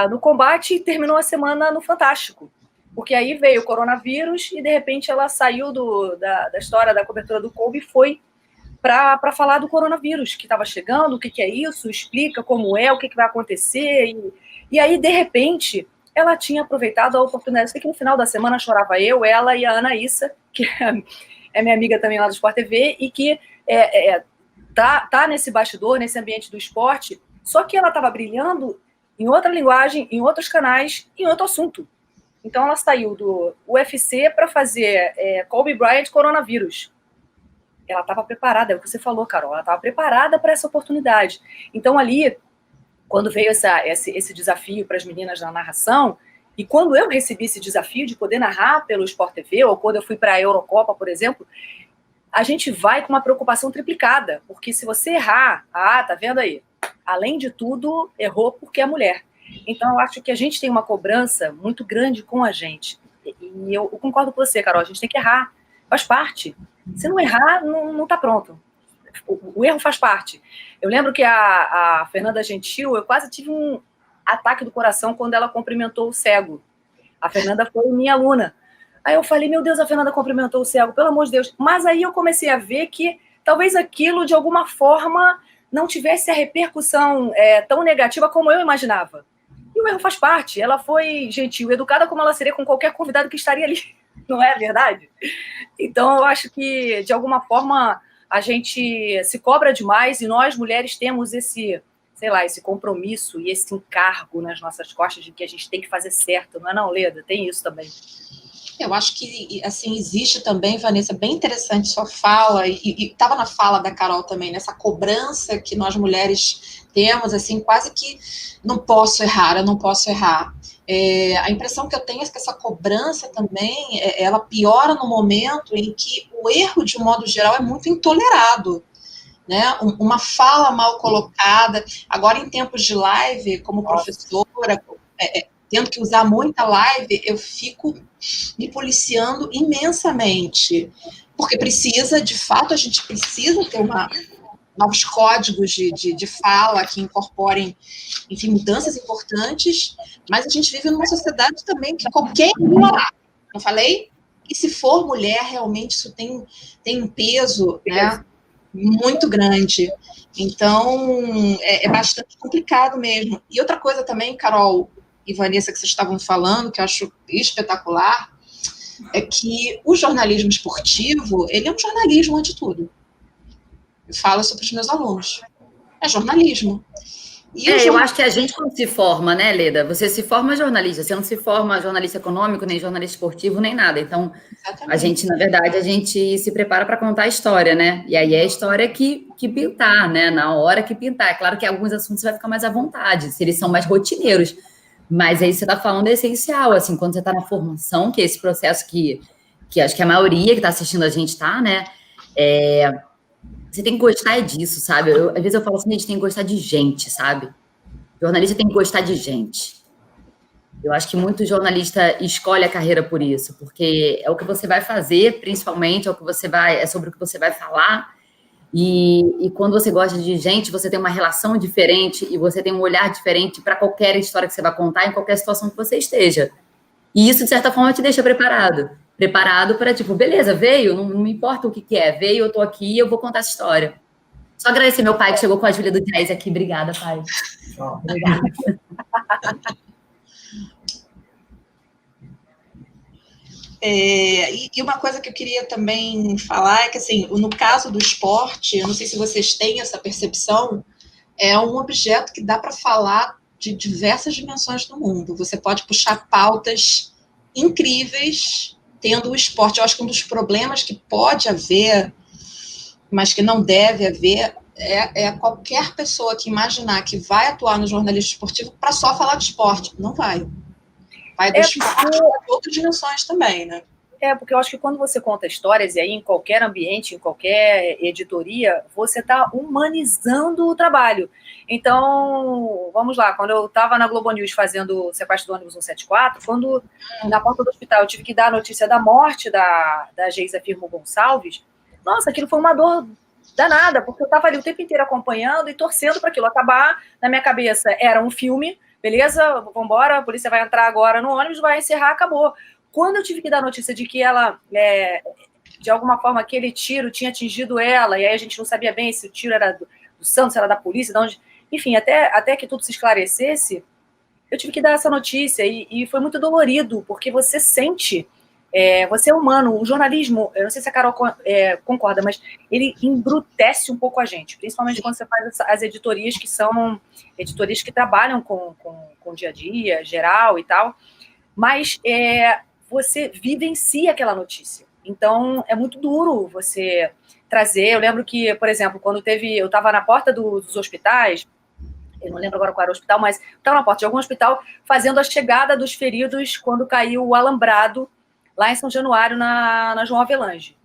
no Combate e terminou a semana no Fantástico. Porque aí veio o coronavírus e, de repente, ela saiu da história da cobertura do Kobe e foi para falar do coronavírus, que estava chegando, o que é isso, explica como é, o que vai acontecer. E aí, de repente, ela tinha aproveitado a oportunidade. Eu sei que no final da semana chorava eu, ela e a Anaísa, que é minha amiga também lá do Sport TV, e que tá nesse bastidor, nesse ambiente do esporte, só que ela estava brilhando em outra linguagem, em outros canais, em outro assunto. Então, ela saiu do UFC para fazer Kobe Bryant coronavírus. Ela estava preparada, é o que você falou, Carol, ela estava preparada para essa oportunidade. Então, ali, quando veio esse desafio para as meninas na narração, e quando eu recebi esse desafio de poder narrar pelo Sport TV, ou quando eu fui para a Eurocopa, por exemplo, a gente vai com uma preocupação triplicada, porque se você errar, tá vendo aí? Além de tudo, errou porque é mulher. Então, eu acho que a gente tem uma cobrança muito grande com a gente. E eu concordo com você, Carol, a gente tem que errar. Faz parte. Se não errar, não está pronto. O erro faz parte. Eu lembro que a Fernanda Gentil, eu quase tive um ataque do coração quando ela cumprimentou o cego. A Fernanda foi minha aluna. Aí eu falei, meu Deus, a Fernanda cumprimentou o cego, pelo amor de Deus. Mas aí eu comecei a ver que talvez aquilo, de alguma forma, não tivesse a repercussão tão negativa como eu imaginava. E o erro faz parte. Ela foi gentil, educada como ela seria com qualquer convidado que estaria ali. Não é verdade? Então, eu acho que, de alguma forma, a gente se cobra demais e nós, mulheres, temos esse compromisso e esse encargo nas nossas costas de que a gente tem que fazer certo. Não é não, Leda? Tem isso também. Eu acho que, assim, existe também, Vanessa, bem interessante sua fala, e estava na fala da Carol também, nessa cobrança que nós mulheres temos, assim, quase que não posso errar, eu não posso errar. A impressão que eu tenho é que essa cobrança também, ela piora no momento em que o erro, de um modo geral, é muito intolerado, né? Uma fala mal colocada, agora em tempos de live, como professora, tendo que usar muita live, eu fico me policiando imensamente, porque precisa, de fato, a gente precisa ter novos códigos de fala que incorporem, enfim, mudanças importantes, mas a gente vive numa sociedade também que qualquer não falei? E se for mulher, realmente isso tem um peso, né, muito grande. Então, é bastante complicado mesmo. E outra coisa também, Carol e Vanessa, que vocês estavam falando, que eu acho espetacular, é que o jornalismo esportivo, ele é um jornalismo antes de tudo. Eu falo isso para os meus alunos. É jornalismo. Eu acho que a gente, quando se forma, né, Leda? Você se forma jornalista, você não se forma jornalista econômico, nem jornalista esportivo, nem nada. Então, exatamente. A gente, na verdade, a gente se prepara para contar a história, né? E aí é a história que pintar, né? Na hora que pintar. É claro que alguns assuntos você vai ficar mais à vontade, se eles são mais rotineiros. Mas aí você está falando é essencial, assim, quando você está na formação, que é esse processo que acho que a maioria que está assistindo a gente está, né? Você tem que gostar disso, sabe? Às vezes eu falo assim, a gente tem que gostar de gente, sabe? Jornalista tem que gostar de gente. Eu acho que muito jornalista escolhe a carreira por isso, porque é o que você vai fazer, principalmente, é sobre o que você vai falar. E quando você gosta de gente, você tem uma relação diferente e você tem um olhar diferente para qualquer história que você vai contar, em qualquer situação que você esteja. E isso, de certa forma, te deixa preparado. Preparado para, tipo, beleza, veio, não me importa o que é, veio, eu tô aqui, eu vou contar essa história. Só agradecer meu pai que chegou com a Júlia do Jazz aqui. Obrigada, pai. Obrigada. E uma coisa que eu queria também falar é que, assim, no caso do esporte, eu não sei se vocês têm essa percepção, é um objeto que dá para falar de diversas dimensões do mundo. Você pode puxar pautas incríveis tendo o esporte. Eu acho que um dos problemas que pode haver, mas que não deve haver, é qualquer pessoa que imaginar que vai atuar no jornalismo esportivo para só falar de esporte. Não vai. Vai do esporte para outras dimensões também, né? Porque eu acho que quando você conta histórias, e aí em qualquer ambiente, em qualquer editoria, você está humanizando o trabalho. Então, vamos lá, quando eu estava na Globo News fazendo o sequestro do ônibus 174, quando na porta do hospital eu tive que dar a notícia da morte da Geisa Firmo Gonçalves, nossa, aquilo foi uma dor danada, porque eu estava ali o tempo inteiro acompanhando e torcendo para aquilo acabar. Na minha cabeça era um filme, beleza, vamos embora, a polícia vai entrar agora no ônibus, vai encerrar, acabou. Quando eu tive que dar a notícia de que ela, de alguma forma, aquele tiro tinha atingido ela, e aí a gente não sabia bem se o tiro era do Santos, se era da polícia, de onde... Enfim, até que tudo se esclarecesse, eu tive que dar essa notícia, e foi muito dolorido, porque você sente, você é humano, o jornalismo, eu não sei se a Carol concorda, mas ele embrutece um pouco a gente, principalmente quando você faz as editorias, que são editorias que trabalham com o dia a dia, geral e tal, mas você vivencia aquela notícia. Então, é muito duro você trazer. Eu lembro que, por exemplo, quando eu estava na porta dos hospitais, eu não lembro agora qual era o hospital, mas eu estava na porta de algum hospital fazendo a chegada dos feridos quando caiu o alambrado lá em São Januário, na João Avelange.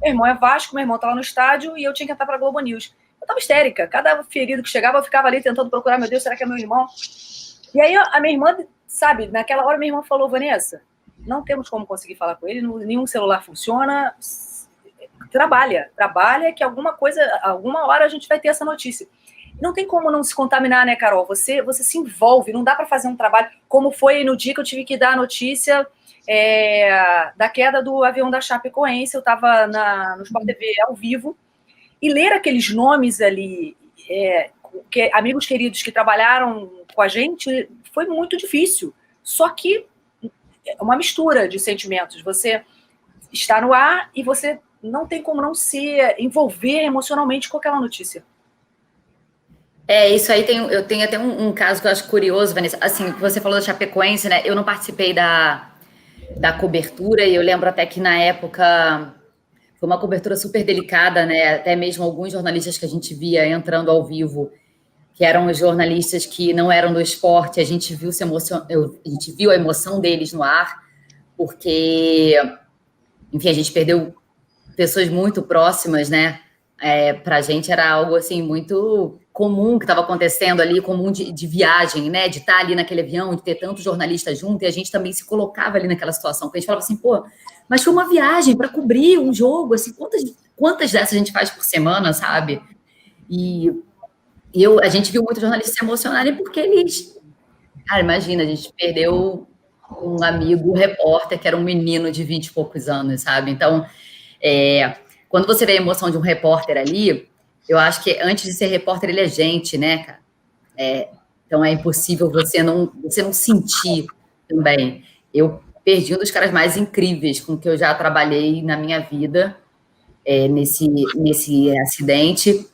Meu irmão é Vasco, meu irmão estava no estádio e eu tinha que entrar para a Globo News. Eu estava histérica. Cada ferido que chegava, eu ficava ali tentando procurar, meu Deus, será que é meu irmão? E aí a minha irmã, sabe, naquela hora minha irmã falou, Vanessa, não temos como conseguir falar com ele, nenhum celular funciona, trabalha que alguma hora a gente vai ter essa notícia. Não tem como não se contaminar, né, Carol? Você se envolve, não dá para fazer um trabalho, como foi no dia que eu tive que dar a notícia da queda do avião da Chapecoense, eu estava no Sport TV ao vivo, e ler aqueles nomes ali, amigos queridos que trabalharam com a gente, foi muito difícil. Só que é uma mistura de sentimentos. Você está no ar e você não tem como não se envolver emocionalmente com aquela notícia. Isso aí eu tenho até um caso que eu acho curioso, Vanessa. Assim, você falou da Chapecoense, né? Eu não participei da cobertura, e eu lembro até que na época foi uma cobertura super delicada, né? Até mesmo alguns jornalistas que a gente via entrando ao vivo, que eram os jornalistas que não eram do esporte, a gente viu a gente viu a emoção deles no ar, porque, enfim, a gente perdeu pessoas muito próximas, né? Para a gente era algo assim muito comum que estava acontecendo ali, comum de viagem, né? De estar ali naquele avião, de ter tantos jornalistas juntos, e a gente também se colocava ali naquela situação, porque a gente falava assim, pô, mas foi uma viagem para cobrir um jogo, assim, quantas dessas a gente faz por semana, sabe? E a gente viu muitos jornalistas se emocionarem porque eles... Cara, imagina, a gente perdeu um amigo repórter que era um menino de 20 e poucos anos, sabe? Então, quando você vê a emoção de um repórter ali, eu acho que antes de ser repórter, ele é gente, né, cara? Então, é impossível você não sentir também. Eu perdi um dos caras mais incríveis com que eu já trabalhei na minha vida, nesse acidente.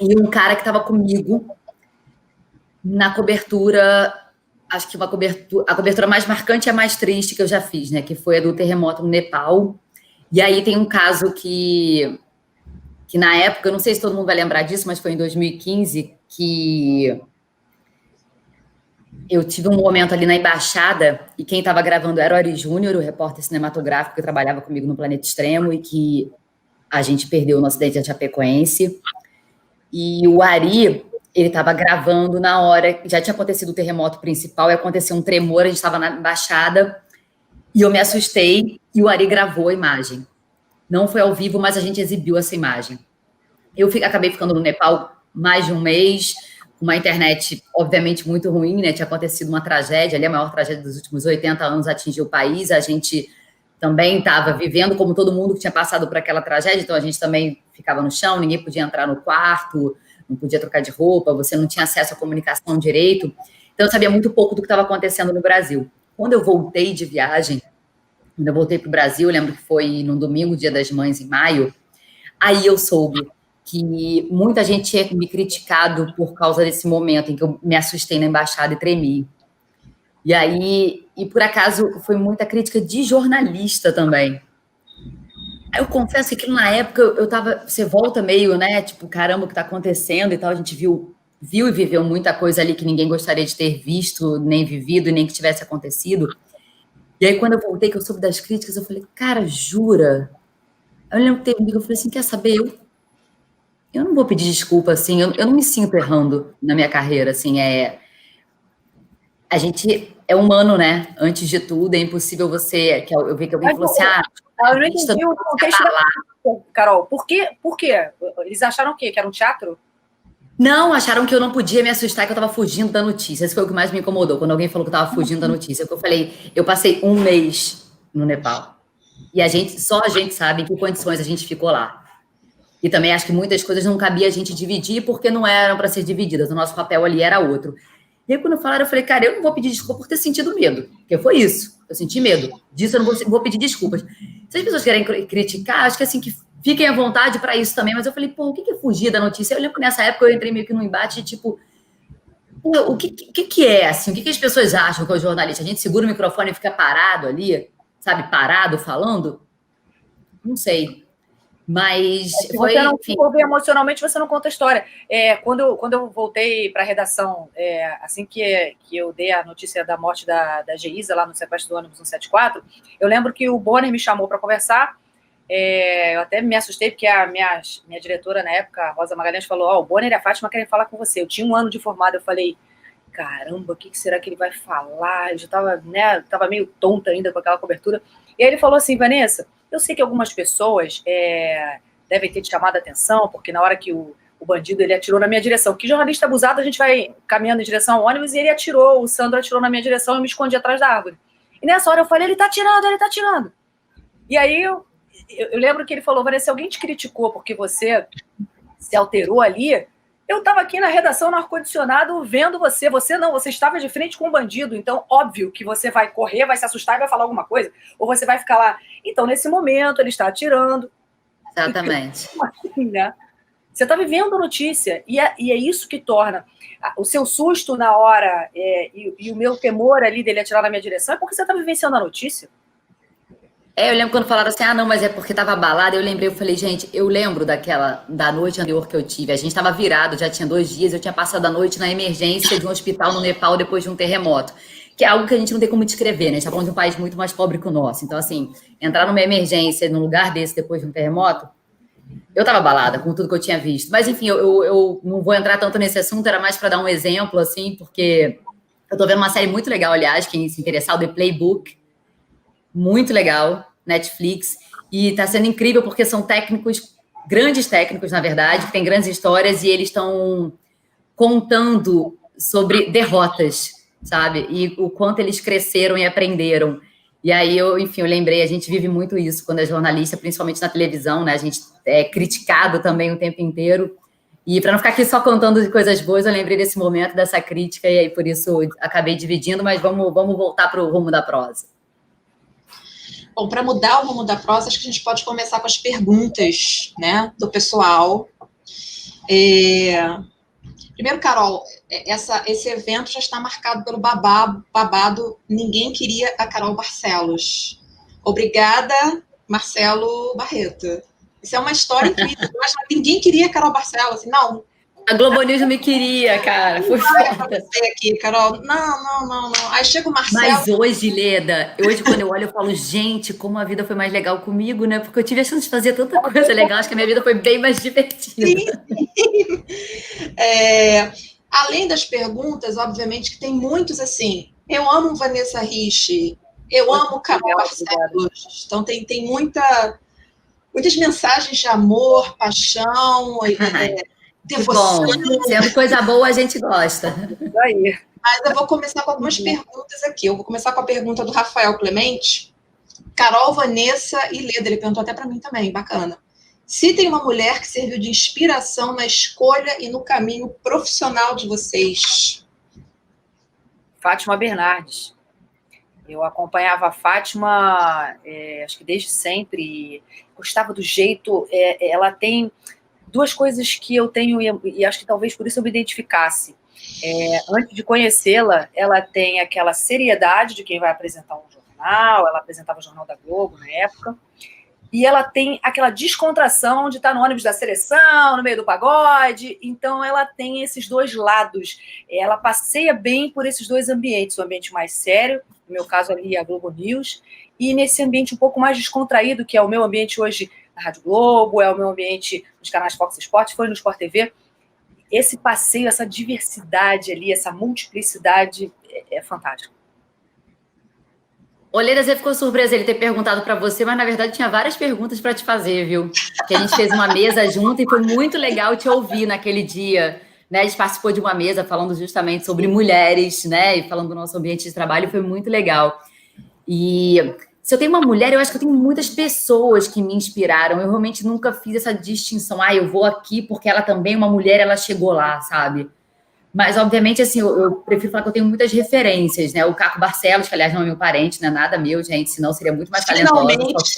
E um cara que estava comigo na cobertura, acho que a cobertura mais marcante e a mais triste que eu já fiz, né? Que foi a do terremoto no Nepal. E aí tem um caso que na época, eu não sei se todo mundo vai lembrar disso, mas foi em 2015 que eu tive um momento ali na embaixada e quem estava gravando era o Ari Júnior, o repórter cinematográfico que trabalhava comigo no Planeta Extremo e que a gente perdeu no acidente de Chapecoense. E o Ari, ele estava gravando na hora, já tinha acontecido o terremoto principal e aconteceu um tremor, a gente estava na embaixada e eu me assustei e o Ari gravou a imagem. Não foi ao vivo, mas a gente exibiu essa imagem. Eu acabei ficando no Nepal mais de um mês, com uma internet, obviamente, muito ruim, né? Tinha acontecido uma tragédia ali, a maior tragédia dos últimos 80 anos atingiu o país. A gente também estava vivendo como todo mundo que tinha passado por aquela tragédia, então a gente também ficava no chão, ninguém podia entrar no quarto, não podia trocar de roupa, você não tinha acesso à comunicação direito. Então eu sabia muito pouco do que estava acontecendo no Brasil. Quando eu voltei de viagem, quando eu voltei para o Brasil, eu lembro que foi no domingo, Dia das Mães, em maio, aí eu soube que muita gente tinha me criticado por causa desse momento em que eu me assustei na embaixada e tremi. E aí, por acaso, foi muita crítica de jornalista também. Eu confesso que na época eu tava, você volta meio, né, tipo, caramba, o que tá acontecendo e tal, a gente viu e viveu muita coisa ali que ninguém gostaria de ter visto, nem vivido, nem que tivesse acontecido. E aí, quando eu voltei, que eu soube das críticas, eu falei, cara, jura? Eu lembro que teve um amigo, eu falei assim, quer saber, eu não vou pedir desculpa, assim, eu não me sinto errando na minha carreira, assim, a gente é humano, né? Antes de tudo, é impossível você, eu vi que alguém falou assim, eu não entendi o contexto da... Carol, por quê? Eles acharam o quê? Que era um teatro? Não, acharam que eu não podia me assustar, que eu estava fugindo da notícia. Esse foi o que mais me incomodou, quando alguém falou que eu estava fugindo da notícia. Porque eu falei, eu passei um mês no Nepal. E só a gente sabe em que condições a gente ficou lá. E também acho que muitas coisas não cabia a gente dividir, porque não eram para ser divididas. O nosso papel ali era outro. E aí, quando falaram, eu falei, cara, eu não vou pedir desculpa por ter sentido medo. Porque foi isso. Eu senti medo. Disso eu não vou pedir desculpas. Se as pessoas querem criticar, acho que assim, que fiquem à vontade para isso também. Mas eu falei, pô, o que é fugir da notícia? Eu lembro que nessa época eu entrei meio que num embate, tipo, pô, o que é, assim? O que as pessoas acham que é o jornalista? A gente segura o microfone e fica parado ali, sabe? Parado, falando? Não sei. Mas se você não se envolver emocionalmente, você não conta a história. Quando eu voltei para a redação, assim que eu dei a notícia da morte da Geisa lá no sequestro do ônibus 174, eu lembro que o Bonner me chamou para conversar. Eu até me assustei, porque a minha diretora na época, a Rosa Magalhães, falou, o Bonner e a Fátima querem falar com você. Eu tinha 1 ano de formado, eu falei, caramba, o que será que ele vai falar? Eu já estava, né, meio tonta ainda com aquela cobertura. E aí ele falou assim, Vanessa, eu sei que algumas pessoas devem ter te chamado a atenção, porque na hora que o bandido ele atirou na minha direção, que jornalista abusado, a gente vai caminhando em direção ao ônibus e ele atirou, o Sandro atirou na minha direção e eu me escondi atrás da árvore. E nessa hora eu falei, ele tá atirando. E aí eu lembro que ele falou, Vanessa, se alguém te criticou porque você se alterou ali, eu estava aqui na redação no ar-condicionado vendo você não, você estava de frente com um bandido, então óbvio que você vai correr, vai se assustar e vai falar alguma coisa, ou você vai ficar lá, então nesse momento ele está atirando. Exatamente. Assim, né? Você está vivendo a notícia, e é isso que torna o seu susto na hora e o meu temor ali dele atirar na minha direção, é porque você está vivenciando a notícia. Eu lembro quando falaram assim, não, mas é porque tava balada. Eu falei, gente, eu lembro da noite anterior que eu tive. A gente tava virado, já tinha 2 dias, eu tinha passado a noite na emergência de um hospital no Nepal depois de um terremoto. Que é algo que a gente não tem como descrever, né? A gente tá falando de um país muito mais pobre que o nosso. Então, assim, entrar numa emergência num lugar desse depois de um terremoto, eu tava abalada com tudo que eu tinha visto. Mas, enfim, eu não vou entrar tanto nesse assunto, era mais para dar um exemplo, assim, porque eu tô vendo uma série muito legal, aliás, quem se interessar, o The Playbook. Muito legal, Netflix. E tá sendo incrível porque são técnicos, grandes técnicos, na verdade, que têm grandes histórias e eles estão contando sobre derrotas, sabe? E o quanto eles cresceram e aprenderam. E aí, eu lembrei, a gente vive muito isso quando é jornalista, principalmente na televisão, né? A gente é criticado também o tempo inteiro. E para não ficar aqui só contando de coisas boas, eu lembrei desse momento, dessa crítica, e aí por isso acabei dividindo, mas vamos voltar para o rumo da prosa. Bom, para mudar o rumo da prosa, acho que a gente pode começar com as perguntas, né, do pessoal. Primeiro, Carol, esse evento já está marcado pelo babado Ninguém Queria a Carol Barcelos. Obrigada, Marcelo Barreto. Isso é uma história incrível. Eu acho que ninguém queria a Carol Barcelos. Assim, não. A Globo News não me queria, cara. Foi foda. Aqui, Carol. Não. Aí chega o Marcelo. Mas hoje, Leda, quando eu olho, eu falo, gente, como a vida foi mais legal comigo, né? Porque eu tive a chance de fazer tanta coisa legal. Acho que a minha vida foi bem mais divertida. Sim. Além das perguntas, obviamente, que tem muitos assim. Eu amo Vanessa Rich. Eu amo Carol Barcelos. Então, tem muitas mensagens de amor, paixão, devoção. Bom, sendo coisa boa, a gente gosta. Aí. Mas eu vou começar com algumas perguntas aqui. Eu vou começar com a pergunta do Rafael Clemente. Carol, Vanessa e Leda, ele perguntou até para mim também, bacana. Citem uma mulher que serviu de inspiração na escolha e no caminho profissional de vocês. Fátima Bernardes. Eu acompanhava a Fátima, acho que desde sempre, gostava do jeito, ela tem 2 coisas que eu tenho, e acho que talvez por isso eu me identificasse. Antes de conhecê-la, ela tem aquela seriedade de quem vai apresentar um jornal, ela apresentava o Jornal da Globo na época, e ela tem aquela descontração de estar no ônibus da seleção, no meio do pagode, então ela tem esses 2 lados, ela passeia bem por esses 2 ambientes, o ambiente mais sério, no meu caso ali a Globo News, e nesse ambiente um pouco mais descontraído, que é o meu ambiente hoje na Rádio Globo, é o meu ambiente nos canais Fox Sports, foi no Sport TV. Esse passeio, essa diversidade ali, essa multiplicidade é fantástico. Leda, você ficou surpresa ele ter perguntado para você, mas na verdade tinha várias perguntas para te fazer, viu? Que a gente fez uma mesa junto e foi muito legal te ouvir naquele dia, né? A gente participou de uma mesa falando justamente sobre mulheres, né? E falando do nosso ambiente de trabalho, foi muito legal. E se eu tenho uma mulher, eu acho que eu tenho muitas pessoas que me inspiraram. Eu realmente nunca fiz essa distinção. Eu vou aqui porque ela também é uma mulher, ela chegou lá, sabe? Mas, obviamente, assim, eu prefiro falar que eu tenho muitas referências, né? O Caco Barcelos, que, aliás, não é meu parente, não é nada meu, gente, senão seria muito mais talentosa.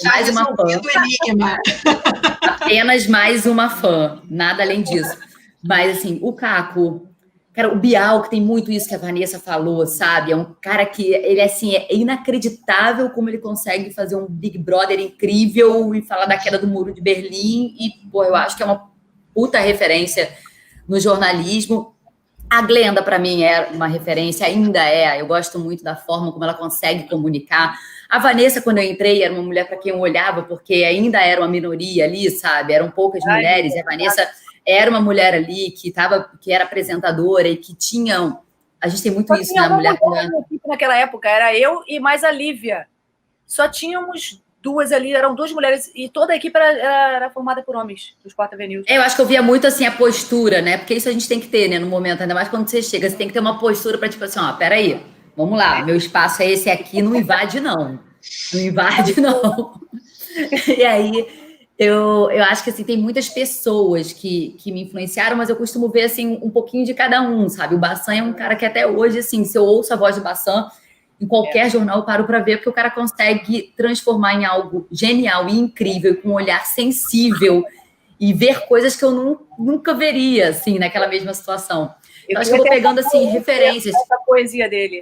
Mais uma fã. Apenas mais uma fã, nada além disso. Mas, assim, o Caco, cara, o Bial, que tem muito isso que a Vanessa falou, sabe? É um cara que, ele, assim, é inacreditável como ele consegue fazer um Big Brother incrível e falar da queda do Muro de Berlim. E, pô, eu acho que é uma puta referência no jornalismo. A Glenda, para mim, é uma referência, ainda é. Eu gosto muito da forma como ela consegue comunicar. A Vanessa, quando eu entrei, era uma mulher para quem eu olhava, porque ainda era uma minoria ali, sabe? Eram poucas mulheres. E a Vanessa era uma mulher ali que era apresentadora e que tinha... A gente tem muito isso, né? Mulher naquela época, era eu e mais a Lívia. Só tínhamos 2 ali, eram 2 mulheres, e toda a equipe era formada por homens, dos Sport TV News. Eu acho que eu via muito, assim, a postura, né? Porque isso a gente tem que ter, né, no momento, ainda mais quando você chega, você tem que ter uma postura para, tipo assim, peraí, vamos lá, meu espaço é esse aqui, não invade, não. Não invade, não. E aí, eu acho que, assim, tem muitas pessoas que me influenciaram, mas eu costumo ver, assim, um pouquinho de cada um, sabe? O Bassan é um cara que até hoje, assim, se eu ouço a voz do Bassan, em qualquer jornal eu paro para ver, porque o cara consegue transformar em algo genial e incrível, com um olhar sensível e ver coisas que eu nunca veria, assim, naquela mesma situação. Eu acho que eu vou pegando, assim, referências. Essa poesia dele.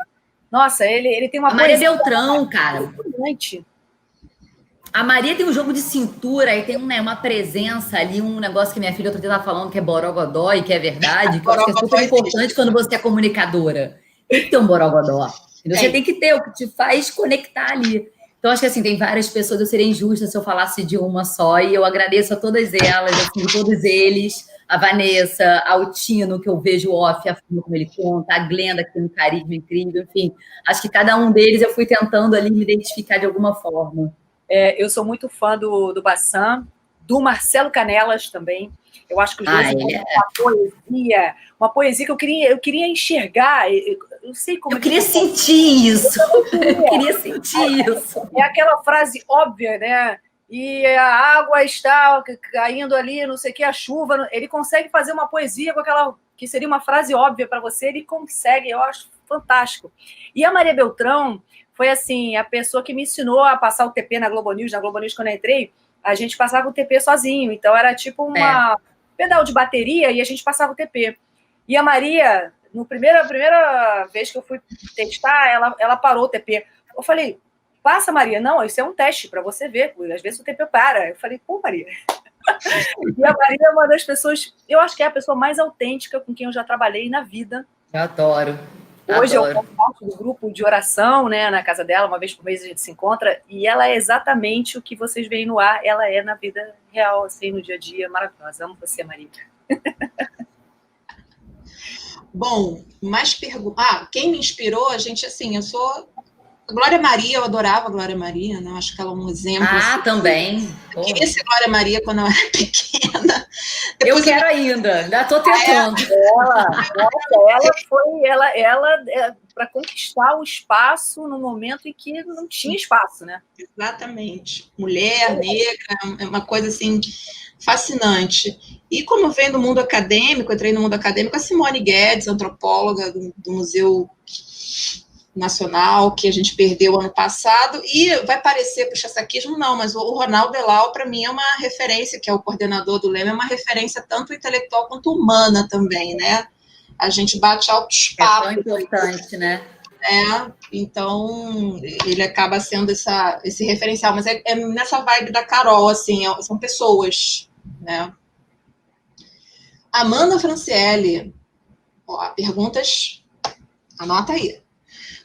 Nossa, ele tem uma Maria Beltrão, cara. A Maria tem um jogo de cintura e tem uma presença ali, um negócio que minha filha outro dia estava falando que é borogodó e que é verdade, que eu acho que é super importante quando você é comunicadora. Tem que ter um borogodó. Você tem que ter o que te faz conectar ali. Então, acho que assim, tem várias pessoas, eu seria injusta se eu falasse de uma só, e eu agradeço a todas elas, assim, todos eles, a Vanessa, ao Tino, que eu vejo off, a forma como ele conta, a Glenda, que tem um carisma incrível, enfim. Acho que cada um deles eu fui tentando ali me identificar de alguma forma. Eu sou muito fã do Bassan, do Marcelo Canelas também. Eu acho que os dois uma poesia que eu queria enxergar. Eu sei como. Eu queria sentir isso. Eu queria sentir isso. É aquela frase óbvia, né? E a água está caindo ali, não sei o que, a chuva. Ele consegue fazer uma poesia com aquela que seria uma frase óbvia para você. Ele consegue, eu acho fantástico. E a Maria Beltrão foi assim a pessoa que me ensinou a passar o TP na Globo News. Na Globo News, quando eu entrei, a gente passava o TP sozinho. Então era tipo uma pedal de bateria e a gente passava o TP. E a Maria, a primeira vez que eu fui testar, ela parou o TP. Eu falei, passa, Maria. Não, isso é um teste para você ver. Às vezes o TP para. Eu falei, pô, Maria. E a Maria é uma das pessoas, eu acho que é a pessoa mais autêntica com quem eu já trabalhei na vida. Eu adoro. Hoje eu faço parte do grupo de oração, né, na casa dela, uma vez por mês a gente se encontra, e ela é exatamente o que vocês veem no ar, ela é na vida real, assim, no dia a dia, maravilhosa. Amo você, Maria. Bom, mais perguntas. Quem me inspirou, a gente, assim, eu sou... Glória Maria, eu adorava a Glória Maria, né? Eu acho que ela é um exemplo. Assim, também. Eu queria ser Glória Maria quando eu era pequena. Depois eu quero ainda estou tentando. Ela para conquistar o espaço no momento em que não tinha espaço, né? Exatamente. Mulher, negra, é uma coisa, assim, fascinante. E como eu venho do mundo acadêmico, entrei no mundo acadêmico, a Simone Guedes, antropóloga do Museu Nacional, que a gente perdeu ano passado, e vai parecer puxa-saquismo, não, mas o Ronaldo Elal, para mim, é uma referência, que é o coordenador do Leme, é uma referência tanto intelectual quanto humana também, né? A gente bate altos papos. É tão importante, né? Então, ele acaba sendo esse referencial, mas é nessa vibe da Carol, assim, são pessoas, né? Amanda Franciele, perguntas, anota aí.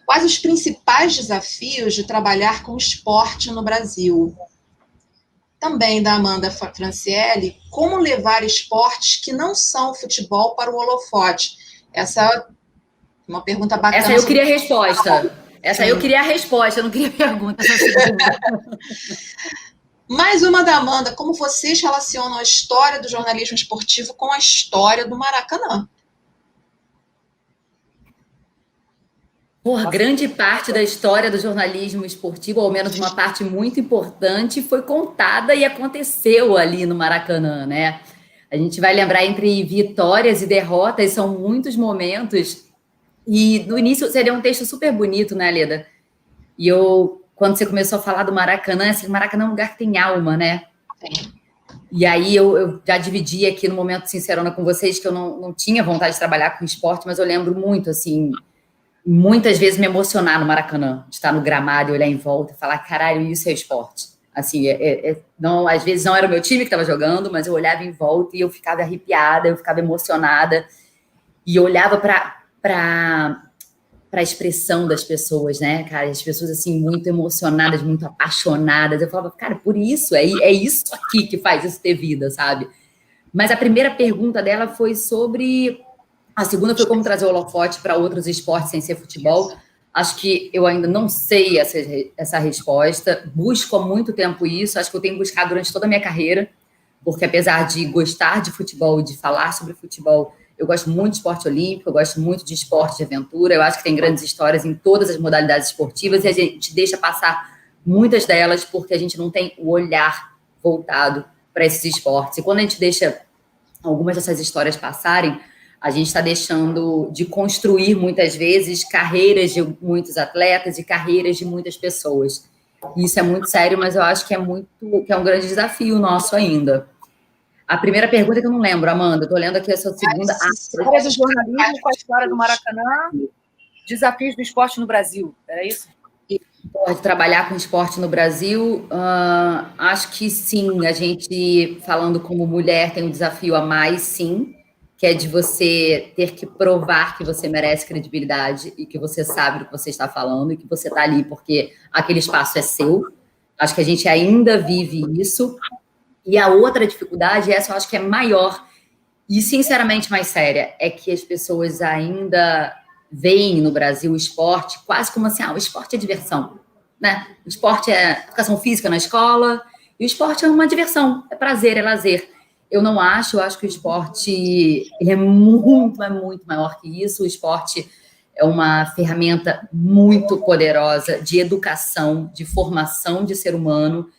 Quais os principais desafios de trabalhar com esporte no Brasil? Também da Amanda Franciele, como levar esportes que não são futebol para o holofote? Essa é uma pergunta bacana. Essa eu queria a resposta. Eu queria a resposta, eu não queria a pergunta. Mais uma da Amanda, como vocês relacionam a história do jornalismo esportivo com a história do Maracanã? Grande parte da história do jornalismo esportivo, ou ao menos uma parte muito importante, foi contada e aconteceu ali no Maracanã, né? A gente vai lembrar entre vitórias e derrotas, são muitos momentos. E no início seria um texto super bonito, né, Leda? E quando você começou a falar do Maracanã, assim, o Maracanã é um lugar que tem alma, né? Sim. E aí eu já dividi aqui no momento sincerona com vocês que eu não tinha vontade de trabalhar com esporte, mas eu lembro muito, assim, muitas vezes me emocionar no Maracanã, de estar no gramado e olhar em volta e falar, caralho, isso é esporte. Assim, não, às vezes não era o meu time que estava jogando, mas eu olhava em volta e eu ficava arrepiada, eu ficava emocionada e eu olhava para a expressão das pessoas, né, cara? As pessoas, assim, muito emocionadas, muito apaixonadas. Eu falava, cara, por isso, é isso aqui que faz isso ter vida, sabe? Mas a primeira pergunta dela foi sobre... A segunda foi como trazer o holofote para outros esportes sem ser futebol. Acho que eu ainda não sei essa resposta. Busco há muito tempo isso. Acho que eu tenho buscado durante toda a minha carreira, porque apesar de gostar de futebol, de falar sobre futebol, eu gosto muito de esporte olímpico, eu gosto muito de esporte de aventura. Eu acho que tem grandes histórias em todas as modalidades esportivas e a gente deixa passar muitas delas porque a gente não tem o olhar voltado para esses esportes. E quando a gente deixa algumas dessas histórias passarem, a gente está deixando de construir, muitas vezes, carreiras de muitos atletas e carreiras de muitas pessoas. Isso é muito sério, mas eu acho que é um grande desafio nosso ainda. A primeira pergunta que eu não lembro, Amanda, estou lendo aqui a sua segunda. A história do jornalismo com a história do Maracanã, desafios do esporte no Brasil, era isso? de trabalhar com esporte no Brasil, acho que sim, a gente, falando como mulher, tem um desafio a mais, sim, que é de você ter que provar que você merece credibilidade e que você sabe do que você está falando e que você está ali porque aquele espaço é seu. Acho que a gente ainda vive isso. E a outra dificuldade, essa eu acho que é maior e, sinceramente, mais séria, é que as pessoas ainda veem no Brasil o esporte quase como assim, o esporte é diversão, né? O esporte é educação física na escola e o esporte é uma diversão, é prazer, é lazer. Eu não acho, eu acho que o esporte ele é muito maior que isso. O esporte é uma ferramenta muito poderosa de educação, de formação de ser humano,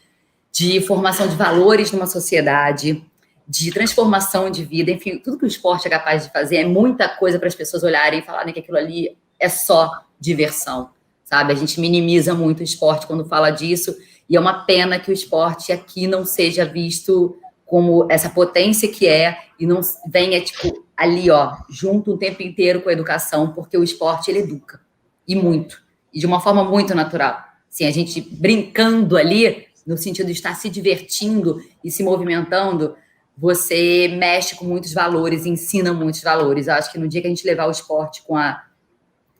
de formação de valores numa sociedade, de transformação de vida, enfim, tudo que o esporte é capaz de fazer é muita coisa para as pessoas olharem e falarem que aquilo ali é só diversão, sabe? A gente minimiza muito o esporte quando fala disso e é uma pena que o esporte aqui não seja visto como essa potência que é e não venha, tipo, ali, junto o tempo inteiro com a educação, porque o esporte, ele educa, e muito, e de uma forma muito natural. Assim, a gente brincando ali, no sentido de estar se divertindo e se movimentando, você mexe com muitos valores, ensina muitos valores. Eu acho que no dia que a gente levar o esporte com a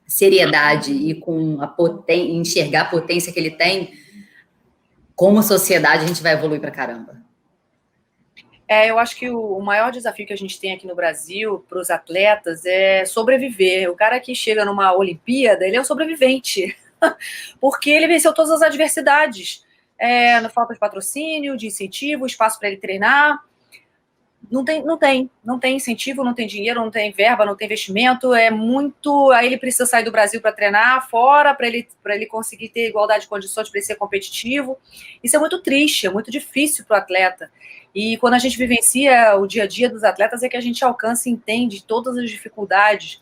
seriedade e com a enxergar a potência que ele tem, como sociedade, a gente vai evoluir pra caramba. Eu acho que o maior desafio que a gente tem aqui no Brasil para os atletas é sobreviver. O cara que chega numa Olimpíada, ele é um sobrevivente, porque ele venceu todas as adversidades. Não falta de patrocínio, de incentivo, espaço para ele treinar. Não tem incentivo, não tem dinheiro, não tem verba, não tem investimento, aí ele precisa sair do Brasil para treinar fora, para ele conseguir ter igualdade de condições, para ele ser competitivo. Isso é muito triste, é muito difícil para o atleta. E quando a gente vivencia o dia a dia dos atletas é que a gente alcança e entende todas as dificuldades.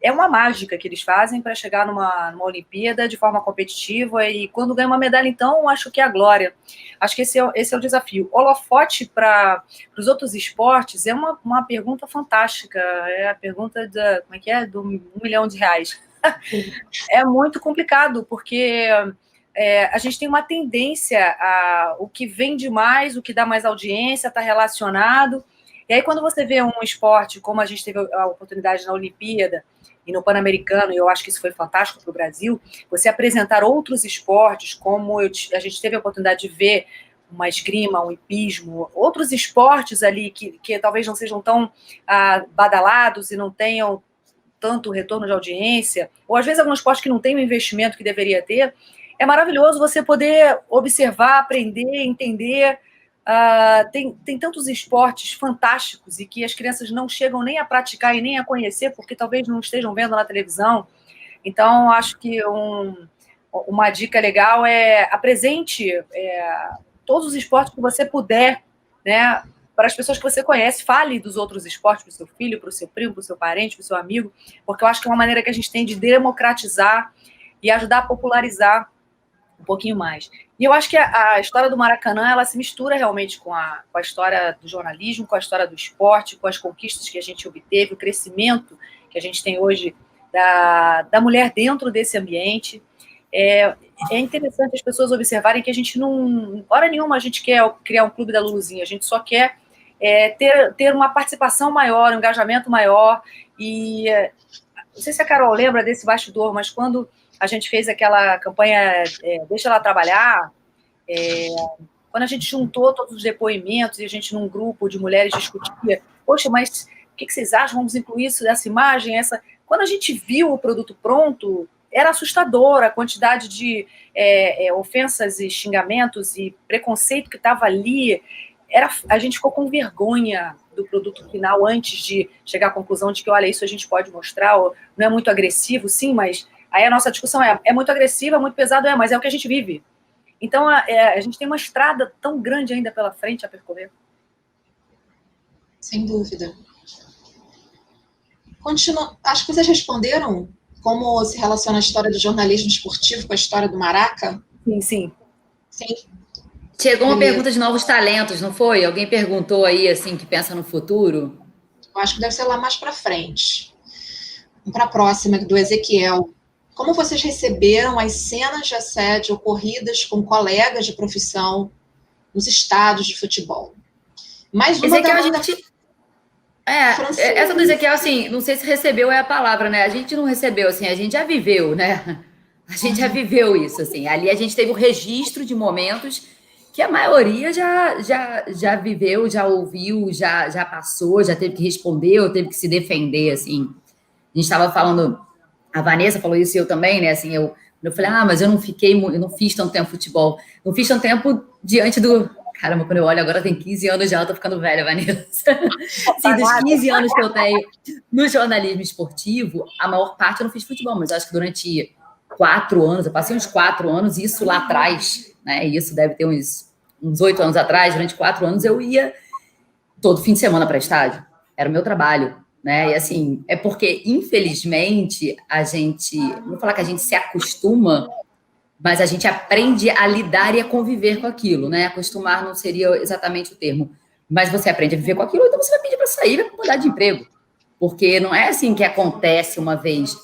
É uma mágica que eles fazem para chegar numa Olimpíada de forma competitiva e quando ganha uma medalha, então, acho que é a glória. Acho que esse é o desafio. Holofote para os outros esportes é uma pergunta fantástica. É a pergunta do R$1 milhão. É muito complicado, porque a gente tem uma tendência o que vende mais, o que dá mais audiência, está relacionado. E aí, quando você vê um esporte, como a gente teve a oportunidade na Olimpíada, e no Pan-Americano, e eu acho que isso foi fantástico para o Brasil, você apresentar outros esportes, como a gente teve a oportunidade de ver uma esgrima, um hipismo, outros esportes ali que talvez não sejam tão badalados e não tenham tanto retorno de audiência, ou às vezes alguns esportes que não têm o investimento que deveria ter, é maravilhoso você poder observar, aprender, entender. Tem tantos esportes fantásticos e que as crianças não chegam nem a praticar e nem a conhecer, porque talvez não estejam vendo na televisão. Então, acho que uma dica legal é apresente todos os esportes que você puder, né, para as pessoas que você conhece. Fale dos outros esportes para o seu filho, para o seu primo, para o seu parente, para o seu amigo, porque eu acho que é uma maneira que a gente tem de democratizar e ajudar a popularizar um pouquinho mais. E eu acho que a história do Maracanã, ela se mistura realmente com a história do jornalismo, com a história do esporte, com as conquistas que a gente obteve, o crescimento que a gente tem hoje da mulher dentro desse ambiente. É interessante as pessoas observarem que a gente não, hora nenhuma a gente quer criar um clube da Luluzinha, a gente só quer ter uma participação maior, um engajamento maior. E não sei se a Carol lembra desse bastidor, mas quando a gente fez aquela campanha Deixa Ela Trabalhar, quando a gente juntou todos os depoimentos e a gente, num grupo de mulheres, discutia, poxa, mas o que vocês acham? Vamos incluir isso, essa imagem, essa... Quando a gente viu o produto pronto, era assustador a quantidade de ofensas e xingamentos e preconceito que estava ali. A gente ficou com vergonha do produto final antes de chegar à conclusão de que, olha, isso a gente pode mostrar, ou não é muito agressivo, sim, mas aí a nossa discussão é muito agressiva, muito pesado, mas é o que a gente vive. Então, a gente tem uma estrada tão grande ainda pela frente a percorrer. Sem dúvida. Acho que vocês responderam como se relaciona a história do jornalismo esportivo com a história do Maraca? Sim. Chegou uma pergunta de novos talentos, não foi? Alguém perguntou aí, assim, que pensa no futuro? Eu acho que deve ser lá mais para frente. Vamos para a próxima, do Ezequiel. Como vocês receberam as cenas de assédio ocorridas com colegas de profissão nos estádios de futebol? Mais uma Ezequiel, da a gente... essa do Ezequiel, assim, não sei se recebeu é a palavra, né? A gente não recebeu, assim, a gente já viveu, né? A gente já viveu isso, assim. Ali a gente teve o registro de momentos que a maioria já viveu, já ouviu, já passou, já teve que responder ou teve que se defender, assim. A gente estava falando, a Vanessa falou isso e eu também, né? Assim, eu falei, mas eu não fiz tanto tempo futebol. Não fiz tanto tempo diante do... Caramba, quando eu olho agora tem 15 anos já, eu tô ficando velha, Vanessa. Assim, dos 15 anos que eu tenho no jornalismo esportivo, a maior parte eu não fiz futebol, mas eu acho que durante 4 anos, eu passei uns 4 anos, isso lá atrás, né? Isso deve ter uns 8 anos atrás, durante 4 anos eu ia todo fim de semana para estádio. Era o meu trabalho, né? E assim, é porque, infelizmente, a gente, não vou falar que a gente se acostuma, mas a gente aprende a lidar e a conviver com aquilo, né? Acostumar não seria exatamente o termo, mas você aprende a viver com aquilo, então você vai pedir para sair, vai mudar de emprego, porque não é assim que acontece uma vez.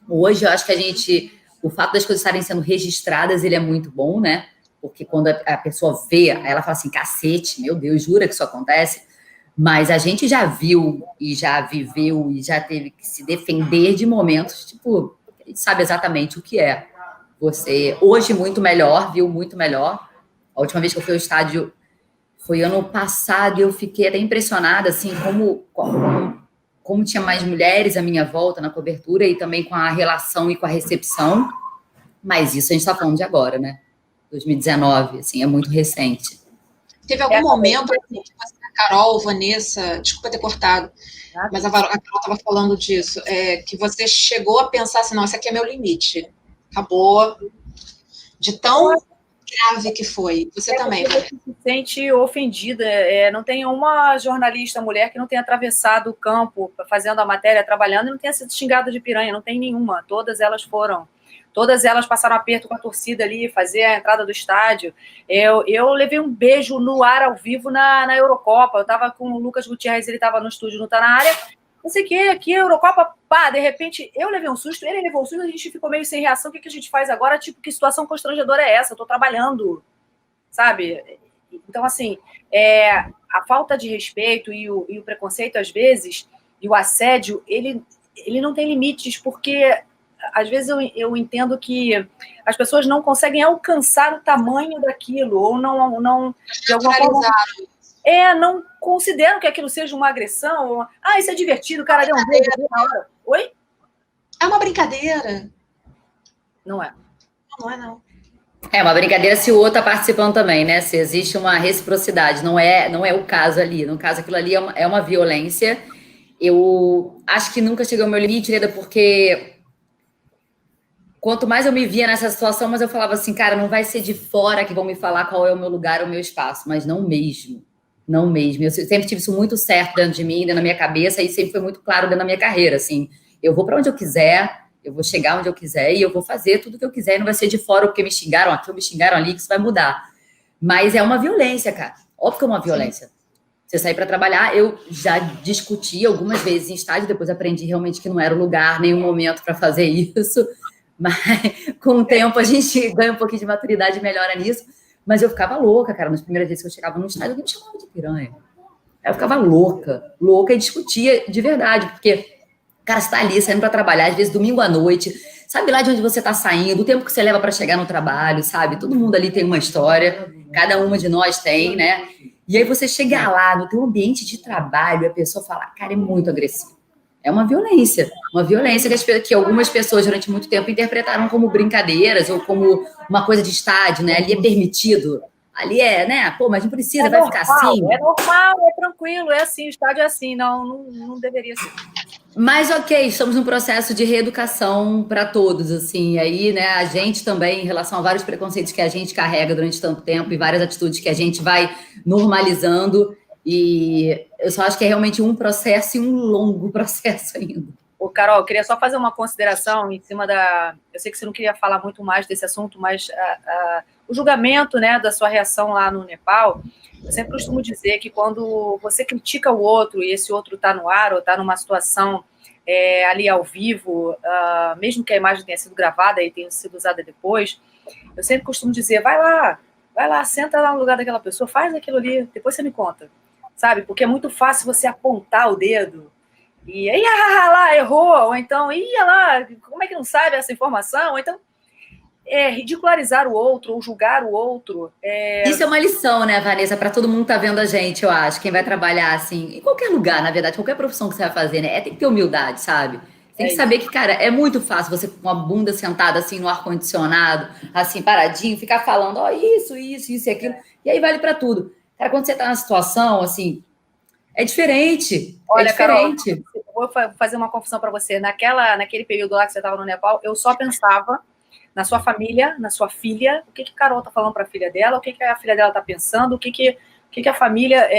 Hoje, eu acho que o fato das coisas estarem sendo registradas, ele é muito bom, né? Porque quando a pessoa vê, ela fala assim, cacete, meu Deus, jura que isso acontece? Mas a gente já viu e já viveu e já teve que se defender de momentos, tipo, a gente sabe exatamente o que é. Você, hoje, muito melhor, viu? Muito melhor. A última vez que eu fui ao estádio foi ano passado e eu fiquei até impressionada, assim, como tinha mais mulheres à minha volta na cobertura e também com a relação e com a recepção. Mas isso a gente está falando de agora, né? 2019, assim, é muito recente. Teve algum momento assim, que você, Carol, Vanessa, desculpa ter cortado, mas a Carol estava falando disso, que você chegou a pensar assim, não, esse aqui é meu limite. Acabou. De tão grave que foi. Você também, Vanessa. Se sente ofendida. Não tem uma jornalista mulher que não tenha atravessado o campo fazendo a matéria, trabalhando, e não tenha sido xingada de piranha. Não tem nenhuma. Todas elas foram. Todas elas passaram aperto com a torcida ali, fazer a entrada do estádio. Eu levei um beijo no ar ao vivo na Eurocopa. Eu estava com o Lucas Gutierrez, ele estava no estúdio, não está na área. Não sei o que, aqui a Eurocopa, pá, de repente eu levei um susto, ele levou um susto, a gente ficou meio sem reação. O que a gente faz agora? Tipo, que situação constrangedora é essa? Eu tô trabalhando, sabe? Então, assim, a falta de respeito e o preconceito, às vezes, e o assédio, ele não tem limites, porque às vezes eu entendo que as pessoas não conseguem alcançar o tamanho daquilo, ou não de alguma forma... não consideram que aquilo seja uma agressão. Isso é divertido, o cara deu um beijo na hora. Oi? É uma brincadeira. Não é. Não é, não. É uma brincadeira se o outro está participando também, né? Se existe uma reciprocidade, não é o caso ali. No caso, aquilo ali é uma violência. Eu acho que nunca cheguei ao meu limite, Leda, porque quanto mais eu me via nessa situação, mas eu falava assim, cara, não vai ser de fora que vão me falar qual é o meu lugar, o meu espaço, mas não mesmo. Não mesmo. Eu sempre tive isso muito certo dentro de mim, dentro da minha cabeça, e sempre foi muito claro dentro da minha carreira, assim. Eu vou para onde eu quiser, eu vou chegar onde eu quiser e eu vou fazer tudo que eu quiser, e não vai ser de fora porque me xingaram aqui ou me xingaram ali, que isso vai mudar. Mas é uma violência, cara. Óbvio que é uma violência. Sim. Você sair para trabalhar, eu já discuti algumas vezes em estádio, depois aprendi realmente que não era o lugar, nem o momento para fazer isso, mas com o tempo a gente ganha um pouquinho de maturidade e melhora nisso. Mas eu ficava louca, cara. Nas primeiras vezes que eu chegava no estádio, alguém me chamava de piranha. Eu ficava louca e discutia de verdade, porque, cara, você tá ali saindo para trabalhar, às vezes domingo à noite, sabe lá de onde você tá saindo, o tempo que você leva para chegar no trabalho, sabe? Todo mundo ali tem uma história, cada uma de nós tem, né? E aí você chega lá no teu ambiente de trabalho, a pessoa fala, cara, é muito agressivo. É uma violência que algumas pessoas durante muito tempo interpretaram como brincadeiras ou como uma coisa de estádio, né? Ali é permitido, ali né? Pô, mas não precisa, vai ficar assim. É normal, é tranquilo, é assim, o estádio é assim, não deveria ser. Mas ok, estamos num processo de reeducação para todos, assim, aí, né, a gente também, em relação a vários preconceitos que a gente carrega durante tanto tempo e várias atitudes que a gente vai normalizando, e eu só acho que é realmente um processo e um longo processo ainda. Ô, Carol, eu queria só fazer uma consideração em cima eu sei que você não queria falar muito mais desse assunto, mas o julgamento, né, da sua reação lá no Nepal, Eu sempre costumo dizer que quando você critica o outro e esse outro está no ar ou está numa situação ali ao vivo, mesmo que a imagem tenha sido gravada e tenha sido usada depois, eu sempre costumo dizer, vai lá, senta lá no lugar daquela pessoa, faz aquilo ali, depois você me conta, sabe? Porque é muito fácil você apontar o dedo e aí, lá, errou, ou então, ia lá, como é que não sabe essa informação? Ou então, ridicularizar o outro ou julgar o outro. Isso é uma lição, né, Vanessa, para todo mundo que tá vendo a gente, eu acho. Quem vai trabalhar, assim, em qualquer lugar, na verdade, qualquer profissão que você vai fazer, né? Tem que ter humildade, sabe? Tem que saber que, cara, é muito fácil você com a bunda sentada, assim, no ar-condicionado, assim, paradinho, ficar falando, isso e aquilo. E aí vale para tudo. Cara, quando você tá na situação, assim, é diferente. Olha, é diferente. Carol, eu vou fazer uma confissão para você. Naquele período lá que você estava no Nepal, eu só pensava na sua família, na sua filha, o que a Carol tá falando para a filha dela, o que a filha dela tá pensando, o que a família...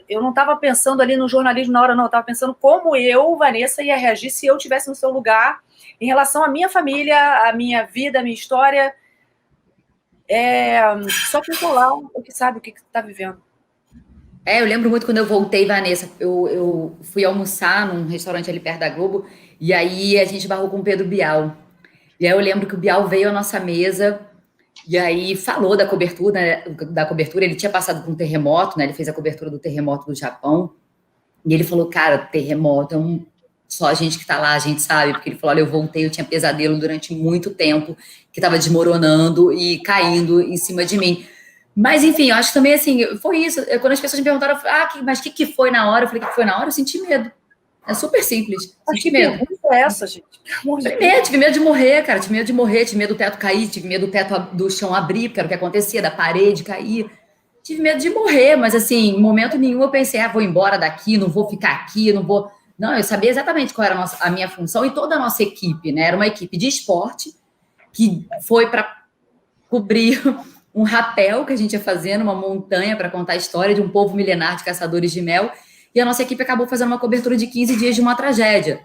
eu não estava pensando ali no jornalismo na hora, não. Eu estava pensando como eu, Vanessa, ia reagir se eu estivesse no seu lugar em relação à minha família, à minha vida, à minha história. Só quem tá lá o que sabe o que está vivendo. Eu lembro muito quando eu voltei, Vanessa, eu fui almoçar num restaurante ali perto da Globo, e aí a gente barrou com o Pedro Bial. E aí eu lembro que o Bial veio à nossa mesa, e aí falou da cobertura, né, ele tinha passado por um terremoto, né, ele fez a cobertura do terremoto do Japão, e ele falou, cara, terremoto, só a gente que tá lá, a gente sabe, porque ele falou, olha, eu voltei, eu tinha pesadelo durante muito tempo, que tava desmoronando e caindo em cima de mim. Mas, enfim, eu acho que também, assim, foi isso. Quando as pessoas me perguntaram, eu falei, mas o que foi na hora? Eu falei, o que foi na hora? Eu senti medo. É super simples. Senti medo. Que pergunta é essa, gente? Tive medo de morrer, cara. Tive medo de morrer, tive medo do teto cair, tive medo do teto do chão abrir, porque era o que acontecia, da parede cair. Tive medo de morrer, mas, assim, em momento nenhum eu pensei, vou embora daqui, não vou ficar aqui, não vou... Não, eu sabia exatamente qual era a minha função e toda a nossa equipe, né? Era uma equipe de esporte que foi para cobrir um rapel que a gente ia fazer numa montanha para contar a história de um povo milenar de caçadores de mel, e a nossa equipe acabou fazendo uma cobertura de 15 dias de uma tragédia.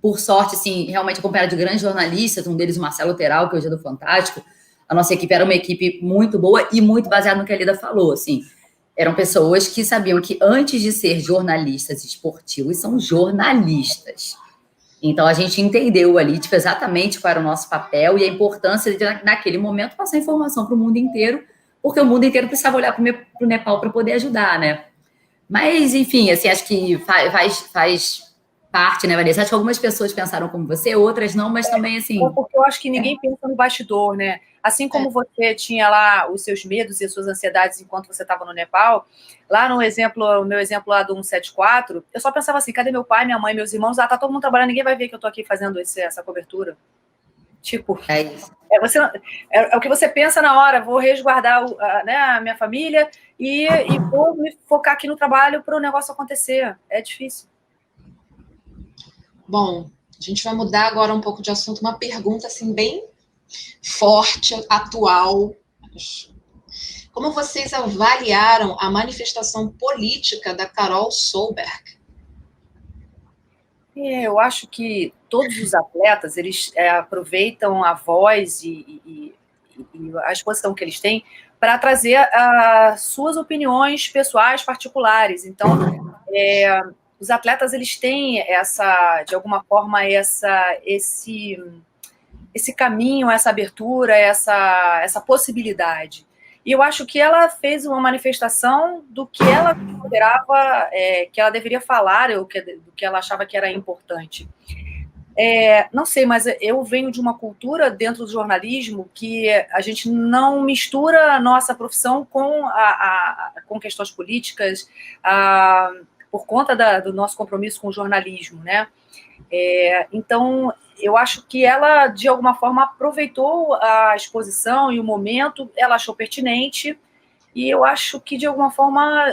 Por sorte, assim, realmente acompanhada de grandes jornalistas, um deles o Marcelo Teral, que hoje é do Fantástico. A nossa equipe era uma equipe muito boa e muito baseada no que a Lida falou, assim. Eram pessoas que sabiam que antes de ser jornalistas esportivos, são jornalistas. Então, a gente entendeu ali, tipo, exatamente qual era o nosso papel e a importância de, naquele momento, passar informação para o mundo inteiro, porque o mundo inteiro precisava olhar para o Nepal para poder ajudar, né? Mas, enfim, assim, acho que faz parte, né, Vanessa? Acho que algumas pessoas pensaram como você, outras não, mas também, assim... Porque eu acho que ninguém pensa no bastidor, né? Assim como você tinha lá os seus medos e as suas ansiedades enquanto você estava no Nepal, lá no meu exemplo lá do 174, eu só pensava assim, cadê meu pai, minha mãe, meus irmãos? Tá todo mundo trabalhando, ninguém vai ver que eu tô aqui fazendo essa cobertura. Tipo, isso. É o que você pensa na hora, vou resguardar a minha família e vou me focar aqui no trabalho para o negócio acontecer. É difícil. Bom, a gente vai mudar agora um pouco de assunto, uma pergunta assim bem forte, atual. Como vocês avaliaram a manifestação política da Carol Solberg? Eu acho que todos os atletas, eles aproveitam a voz e a exposição que eles têm para trazer as suas opiniões pessoais, particulares. Então, os atletas, eles têm de alguma forma, esse caminho, essa abertura, essa possibilidade. E eu acho que ela fez uma manifestação do que ela considerava que ela deveria falar, ou do que ela achava que era importante. Não sei, mas eu venho de uma cultura dentro do jornalismo que a gente não mistura a nossa profissão com questões políticas, por conta do nosso compromisso com o jornalismo, né? Então, eu acho que ela, de alguma forma, aproveitou a exposição e o momento, ela achou pertinente, e eu acho que, de alguma forma,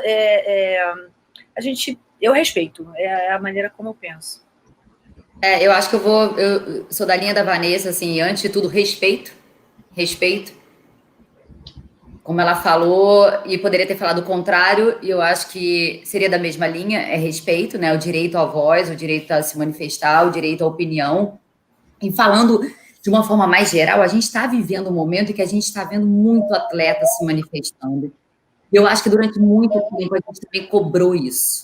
eu respeito, é a maneira como eu penso. Eu acho que eu sou da linha da Vanessa, assim, antes de tudo, respeito, como ela falou, e poderia ter falado o contrário, e eu acho que seria da mesma linha, respeito, né, o direito à voz, o direito a se manifestar, o direito à opinião. E falando de uma forma mais geral, a gente está vivendo um momento em que a gente está vendo muito atleta se manifestando, Eu acho que durante muito tempo a gente também cobrou isso,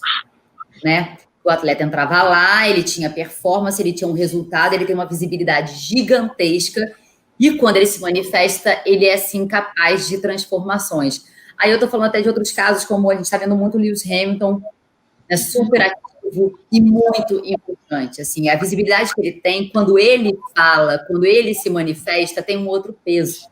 né? O atleta entrava lá, ele tinha performance, ele tinha um resultado, ele tem uma visibilidade gigantesca, e quando ele se manifesta, ele é, assim, capaz de transformações. Aí eu tô falando até de outros casos, como a gente está vendo muito o Lewis Hamilton, né, super ativo e muito importante. Assim, a visibilidade que ele tem, quando ele fala, quando ele se manifesta, tem um outro peso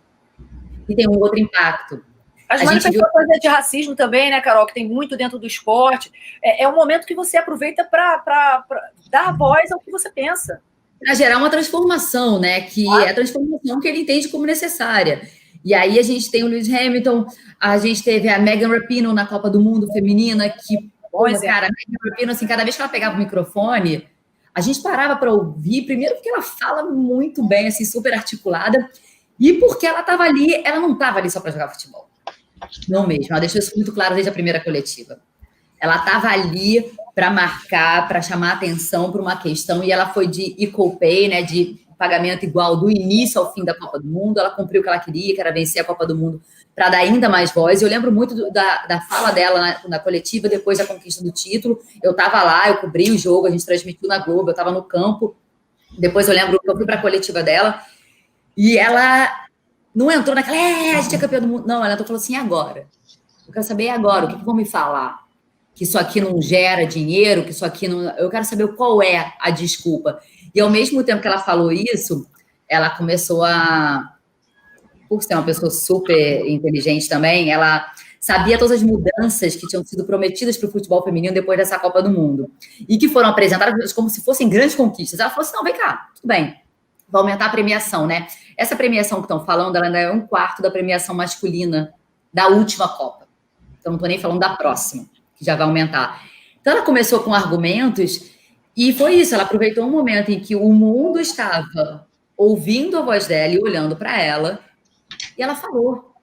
e tem um outro impacto. As manifestações de racismo também, né, Carol, que tem muito dentro do esporte. É um momento que você aproveita para dar voz ao que você pensa. Para gerar uma transformação, né? Que é a transformação que ele entende como necessária. E aí a gente tem o Lewis Hamilton, a gente teve a Megan Rapinoe na Copa do Mundo feminina, que, cara, a Megan Rapinoe, assim, cada vez que ela pegava o microfone, a gente parava para ouvir, primeiro porque ela fala muito bem, assim, super articulada, e porque ela estava ali, ela não estava ali só para jogar futebol. Não mesmo, ela deixou isso muito claro desde a primeira coletiva. Ela estava ali para marcar, para chamar atenção para uma questão, e ela foi de equal pay, né, de pagamento igual do início ao fim da Copa do Mundo. Ela cumpriu o que ela queria, que era vencer a Copa do Mundo, para dar ainda mais voz. Eu lembro muito da fala dela na coletiva, depois da conquista do título. Eu estava lá, eu cobri o jogo, a gente transmitiu na Globo, eu estava no campo. Depois eu lembro que eu fui para a coletiva dela, e ela não entrou naquela, a gente é campeã do mundo. Não, ela falou assim, agora? Eu quero saber agora, o que vão me falar? Que isso aqui não gera dinheiro, que isso aqui não... Eu quero saber qual é a desculpa. E ao mesmo tempo que ela falou isso, ela começou a... Por ser uma pessoa super inteligente também, ela sabia todas as mudanças que tinham sido prometidas para o futebol feminino depois dessa Copa do Mundo. E que foram apresentadas como se fossem grandes conquistas. Ela falou assim, não, vem cá, tudo bem. Vai aumentar a premiação, né? Essa premiação que estão falando, ela ainda é 1/4 da premiação masculina da última Copa. Então, não estou nem falando da próxima, que já vai aumentar. Então, ela começou com argumentos e foi isso. Ela aproveitou um momento em que o mundo estava ouvindo a voz dela e olhando para ela, e ela falou.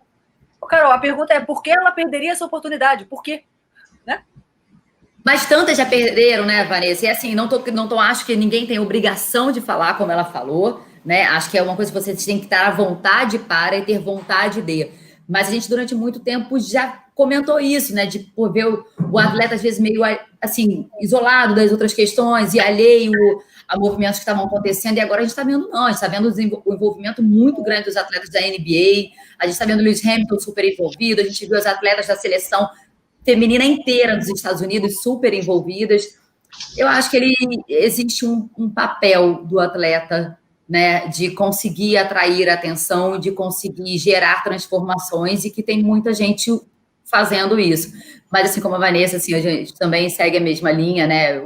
Carol, a pergunta é por que ela perderia essa oportunidade? Por quê? Né? Mas tantas já perderam, né, Vanessa? E assim, não acho que ninguém tem obrigação de falar como ela falou, né? Acho que é uma coisa que você tem que estar à vontade para e ter vontade de. Mas a gente, durante muito tempo, já comentou isso, né? De ver o atleta, às vezes, meio, assim, isolado das outras questões e alheio a movimentos que estavam acontecendo. E agora a gente está vendo, não, a gente está vendo o envolvimento muito grande dos atletas da NBA, a gente está vendo o Lewis Hamilton super envolvido, a gente viu as atletas da seleção feminina inteira dos Estados Unidos super envolvidas. Eu acho que existe um papel do atleta, né, de conseguir atrair atenção, de conseguir gerar transformações, e que tem muita gente fazendo isso. Mas, assim como a Vanessa, assim, a gente também segue a mesma linha, né?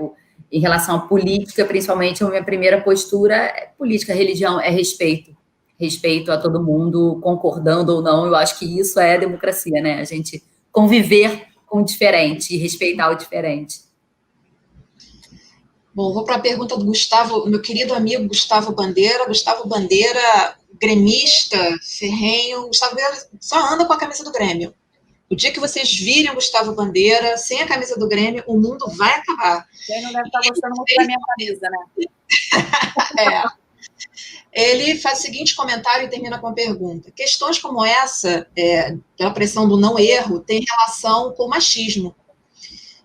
Em relação à política, principalmente, a minha primeira postura é política, religião, é respeito. Respeito a todo mundo, concordando ou não. Eu acho que isso é democracia, né? A gente conviver com o diferente e respeitar o diferente. Bom, vou para a pergunta do Gustavo, meu querido amigo Gustavo Bandeira. Gustavo Bandeira, gremista, ferrenho. Gustavo Bandeira só anda com a camisa do Grêmio. O dia que vocês virem o Gustavo Bandeira sem a camisa do Grêmio, o mundo vai acabar. Ele não deve estar gostando muito da minha camisa, né? Ele faz o seguinte comentário e termina com a pergunta. Questões como essa, pela pressão do não erro, têm relação com o machismo,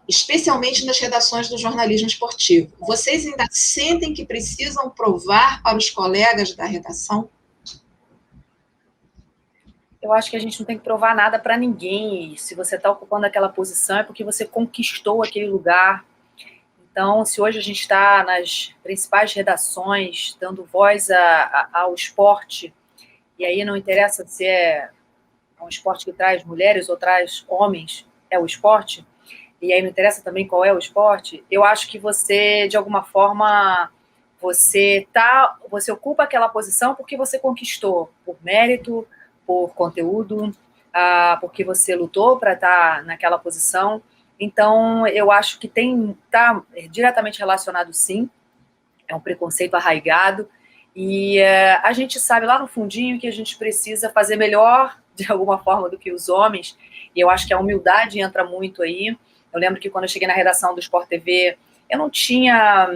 especialmente nas redações do jornalismo esportivo. Vocês ainda sentem que precisam provar para os colegas da redação? Eu acho que a gente não tem que provar nada para ninguém. E se você está ocupando aquela posição, é porque você conquistou aquele lugar. Então, se hoje a gente está nas principais redações, dando voz ao esporte, e aí não interessa se é um esporte que traz mulheres ou traz homens, é o esporte, e aí não interessa também qual é o esporte, eu acho que você, de alguma forma, você ocupa aquela posição porque você conquistou, por mérito, por conteúdo, porque você lutou para estar naquela posição. Então, eu acho que está diretamente relacionado, sim, é um preconceito arraigado, e a gente sabe lá no fundinho que a gente precisa fazer melhor, de alguma forma, do que os homens, e eu acho que a humildade entra muito aí. Eu lembro que quando eu cheguei na redação do Sport TV, eu não tinha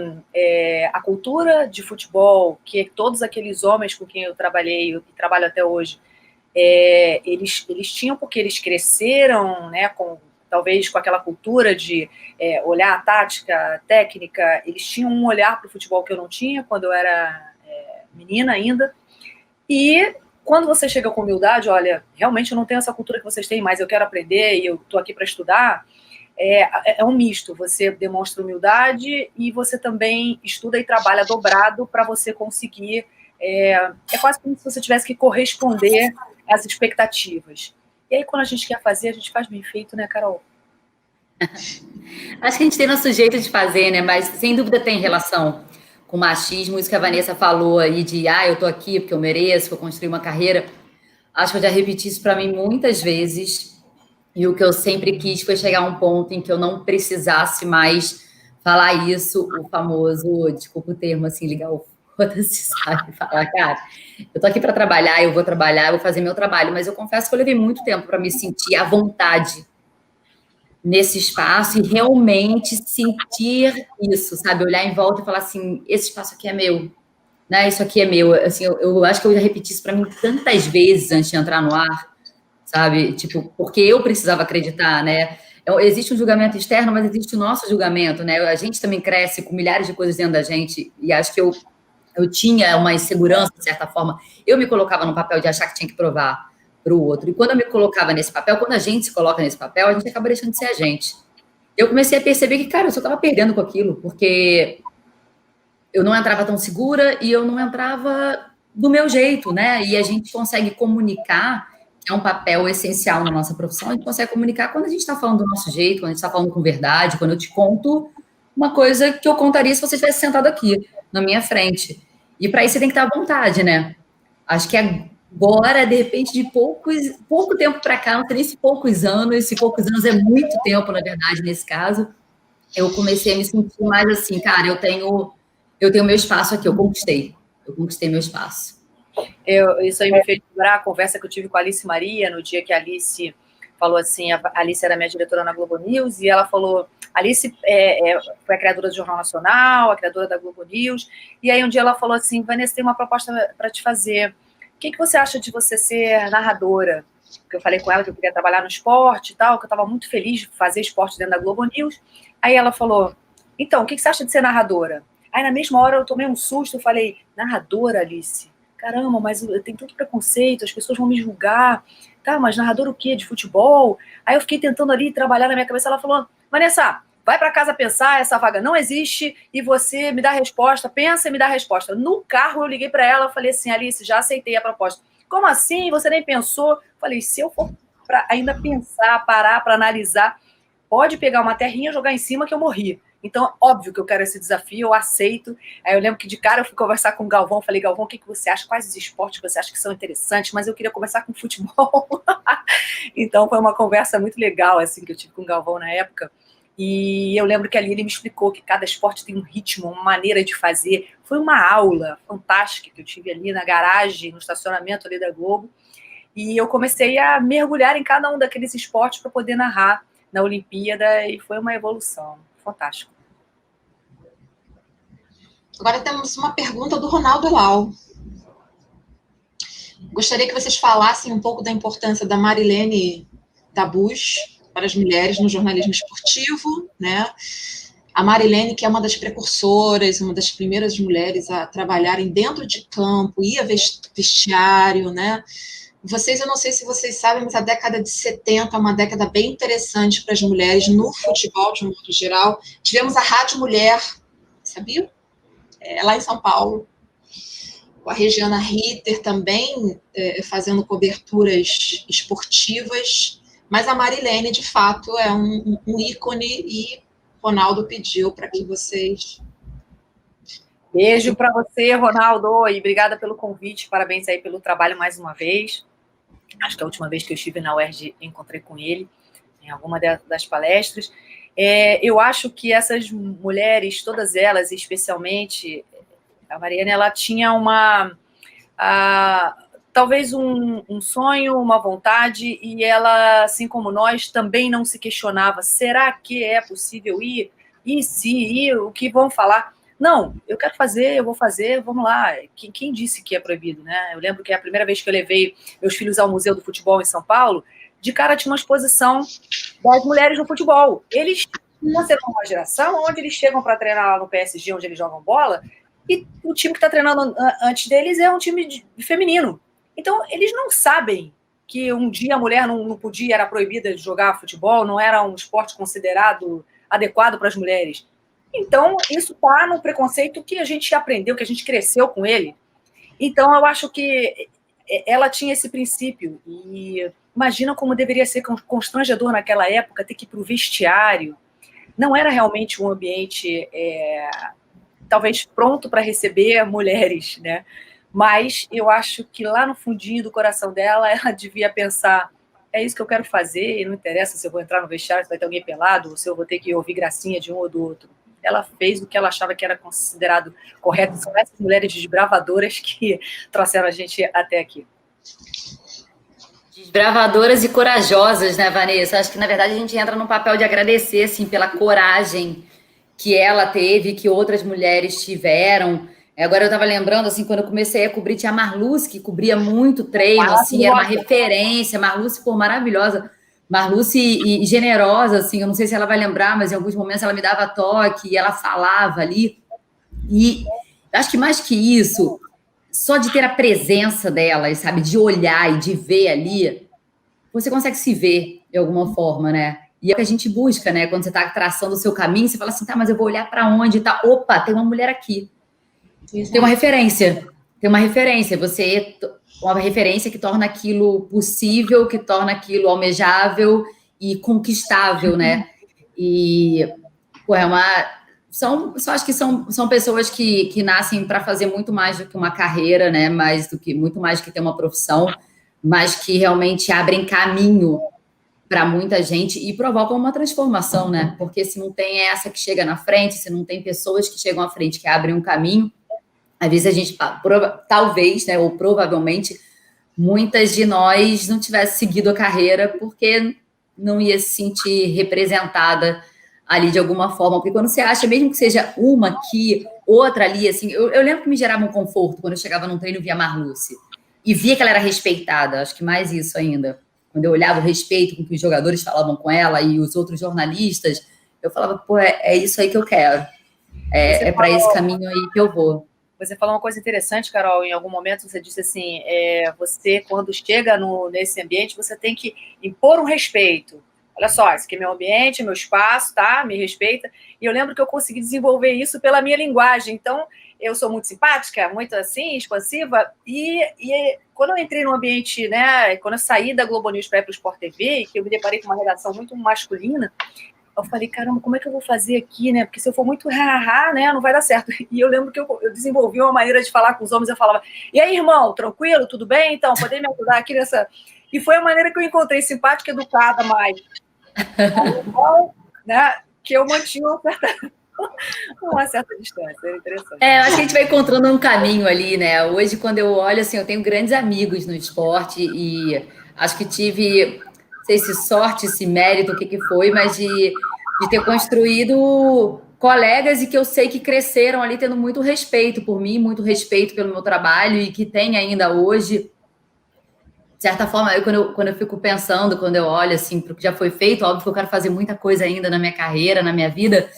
a cultura de futebol que todos aqueles homens com quem eu trabalhei e trabalho até hoje eles tinham, porque eles cresceram, né, talvez com aquela cultura de olhar a tática, a técnica, eles tinham um olhar para o futebol que eu não tinha quando eu era menina ainda. E quando você chega com humildade, olha, realmente eu não tenho essa cultura que vocês têm, mas eu quero aprender e eu estou aqui para estudar, é um misto. Você demonstra humildade e você também estuda e trabalha dobrado para você conseguir. É quase como se você tivesse que corresponder às expectativas. E aí, quando a gente quer fazer, a gente faz bem feito, né, Carol? Acho que a gente tem nosso jeito de fazer, né? Mas sem dúvida tem relação com machismo. Isso que a Vanessa falou aí de, eu tô aqui porque eu mereço, eu construí uma carreira. Acho que eu já repeti isso para mim muitas vezes. E o que eu sempre quis foi chegar a um ponto em que eu não precisasse mais falar isso, o famoso, desculpa o termo, assim, ligar o foda-se, sabe? Falar, cara, eu tô aqui para trabalhar, eu vou fazer meu trabalho. Mas eu confesso que eu levei muito tempo para me sentir à vontade nesse espaço e realmente sentir isso, sabe? Olhar em volta e falar assim, esse espaço aqui é meu, né? Isso aqui é meu. Assim, eu acho que eu já repeti isso para mim tantas vezes antes de entrar no ar, sabe? Tipo, porque eu precisava acreditar, né? Existe um julgamento externo, mas existe o nosso julgamento, né? A gente também cresce com milhares de coisas dentro da gente e acho que eu tinha uma insegurança, de certa forma. Eu me colocava no papel de achar que tinha que provar para o outro. E quando eu me colocava nesse papel, quando a gente se coloca nesse papel, a gente acaba deixando de ser a gente. Eu comecei a perceber que, cara, eu só estava perdendo com aquilo, porque eu não entrava tão segura e eu não entrava do meu jeito, né? E a gente consegue comunicar, que é um papel essencial na nossa profissão, a gente consegue comunicar quando a gente está falando do nosso jeito, quando a gente está falando com verdade, quando eu te conto uma coisa que eu contaria se você estivesse sentado aqui, na minha frente. E para isso você tem que estar à vontade, né? Acho que agora, de repente, de pouco tempo para cá, não sei nem se poucos anos é muito tempo, na verdade, nesse caso, eu comecei a me sentir mais assim, cara, eu tenho meu espaço aqui, eu conquistei meu espaço. Isso aí me fez lembrar a conversa que eu tive com a Alice Maria, no dia que a Alice falou assim, a Alice era minha diretora na Globo News, e ela falou, Alice foi a criadora do Jornal Nacional, a criadora da Globo News, e aí um dia ela falou assim, Vanessa, tem uma proposta para te fazer, o que você acha de você ser narradora? Porque eu falei com ela que eu queria trabalhar no esporte e tal, que eu estava muito feliz de fazer esporte dentro da Globo News, aí ela falou, então, o que você acha de ser narradora? Aí na mesma hora eu tomei um susto, eu falei, narradora, Alice? Caramba, mas tem tanto preconceito, as pessoas vão me julgar, tá, mas narrador o quê? De futebol? Aí eu fiquei tentando ali trabalhar na minha cabeça, ela falou, Vanessa, vai para casa pensar, essa vaga não existe, e você me dá a resposta, pensa e me dá a resposta. No carro eu liguei para ela, falei assim, Alice, já aceitei a proposta. Como assim? Você nem pensou? Falei, se eu for para ainda pensar, parar para analisar, pode pegar uma terrinha e jogar em cima que eu morri. Então, óbvio que eu quero esse desafio, eu aceito. Aí eu lembro que de cara eu fui conversar com o Galvão, falei, Galvão, o que você acha? Quais os esportes você acha que são interessantes? Mas eu queria conversar com futebol. Então foi uma conversa muito legal, assim, que eu tive com o Galvão na época. E eu lembro que ali ele me explicou que cada esporte tem um ritmo, uma maneira de fazer. Foi uma aula fantástica que eu tive ali na garagem, no estacionamento ali da Globo. E eu comecei a mergulhar em cada um daqueles esportes para poder narrar na Olimpíada e foi uma evolução. Fantástico. Agora temos uma pergunta do Ronaldo Elau. Gostaria que vocês falassem um pouco da importância da Marilene Dabuz para as mulheres no jornalismo esportivo, né? A Marilene, que é uma das precursoras, uma das primeiras mulheres a trabalharem dentro de campo, ia vestiário, né? Vocês, eu não sei se vocês sabem, mas a década de 70 é uma década bem interessante para as mulheres no futebol, de um modo geral. Tivemos a Rádio Mulher, sabia? Lá em São Paulo, com a Regiana Ritter também fazendo coberturas esportivas, mas a Marilene, de fato, é um ícone e Ronaldo pediu para que vocês... Beijo para você, Ronaldo, e obrigada pelo convite, parabéns aí pelo trabalho mais uma vez. Acho que a última vez que eu estive na UERJ, encontrei com ele em alguma das palestras. Eu acho que essas mulheres, todas elas, especialmente a Mariana, ela tinha talvez um sonho, uma vontade, e ela, assim como nós, também não se questionava, será que é possível ir? E se ir, o que vão falar? Não, eu quero fazer, eu vou fazer, vamos lá. Quem disse que é proibido, né? Eu lembro que a primeira vez que eu levei meus filhos ao Museu do Futebol em São Paulo, de cara tinha uma exposição das mulheres no futebol. Eles nasceram uma geração onde eles chegam para treinar lá no PSG, onde eles jogam bola, e o time que está treinando antes deles é um time feminino. Então, eles não sabem que um dia a mulher não podia, era proibida de jogar futebol, não era um esporte considerado adequado para as mulheres. Então, isso está no preconceito que a gente aprendeu, que a gente cresceu com ele. Então, eu acho que ela tinha esse princípio. E imagina como deveria ser constrangedor naquela época ter que ir para o vestiário. Não era realmente um ambiente, talvez, pronto para receber mulheres, né? Mas eu acho que lá no fundinho do coração dela, ela devia pensar, é isso que eu quero fazer, e não interessa se eu vou entrar no vestiário, se vai ter alguém pelado, ou se eu vou ter que ouvir gracinha de um ou do outro. Ela fez o que ela achava que era considerado correto. São essas mulheres desbravadoras que trouxeram a gente até aqui. Desbravadoras e corajosas, né, Vanessa? Acho que, na verdade, a gente entra no papel de agradecer, assim, pela coragem que ela teve, que outras mulheres tiveram. Agora, eu estava lembrando, assim, quando eu comecei a cobrir, tinha a Marluce, que cobria muito treino, assim, era uma referência. Marluce, pô, maravilhosa. Marluce e generosa, assim, eu não sei se ela vai lembrar, mas em alguns momentos ela me dava toque e ela falava ali. E acho que mais que isso, só de ter a presença delas, sabe, de olhar e de ver ali, você consegue se ver de alguma forma, né? E é o que a gente busca, né? Quando você está traçando o seu caminho, você fala assim, tá, mas eu vou olhar para onde? Tá? Opa, tem uma mulher aqui. Tem uma referência. Uma referência que torna aquilo possível, que torna aquilo almejável e conquistável, né? E, pô, acho que são pessoas que nascem para fazer muito mais do que uma carreira, né? Muito mais do que ter uma profissão, mas que realmente abrem caminho para muita gente e provocam uma transformação, né? Porque se não tem essa que chega na frente, se não tem pessoas que chegam à frente, que abrem um caminho, às vezes a gente, talvez, né, ou provavelmente, muitas de nós não tivesse seguido a carreira porque não ia se sentir representada ali de alguma forma. Porque quando você acha, mesmo que seja uma aqui, outra ali, assim, eu lembro que me gerava um conforto quando eu chegava num treino e via a Marluce. E via que ela era respeitada, acho que mais isso ainda. Quando eu olhava o respeito com que os jogadores falavam com ela e os outros jornalistas, eu falava, pô, é isso aí que eu quero. É para esse caminho aí que eu vou. Você falou uma coisa interessante, Carol, em algum momento você disse assim, você, quando chega nesse ambiente, você tem que impor um respeito. Olha só, esse aqui é meu ambiente, meu espaço, tá? Me respeita. E eu lembro que eu consegui desenvolver isso pela minha linguagem. Então, eu sou muito simpática, muito assim, expansiva, e quando eu entrei no ambiente, né, quando eu saí da Globo News para ir para o Sport TV, que eu me deparei com uma redação muito masculina, eu falei, caramba, como é que eu vou fazer aqui, né? Porque se eu for muito ha-ha, né, não vai dar certo. E eu lembro que eu desenvolvi uma maneira de falar com os homens, eu falava, e aí, irmão, tranquilo, tudo bem? Então, poder me ajudar aqui nessa... E foi a maneira que eu encontrei simpática, educada, mais... né, que eu mantinha uma certa distância, é interessante. Eu acho que a gente vai encontrando um caminho ali, né? Hoje, quando eu olho, assim, eu tenho grandes amigos no esporte e acho que tive... não sei se sorte, se mérito, o que foi, mas de ter construído colegas e que eu sei que cresceram ali tendo muito respeito por mim, muito respeito pelo meu trabalho e que tem ainda hoje. De certa forma, quando eu fico pensando, quando eu olho assim para o que já foi feito, óbvio que eu quero fazer muita coisa ainda na minha carreira, na minha vida,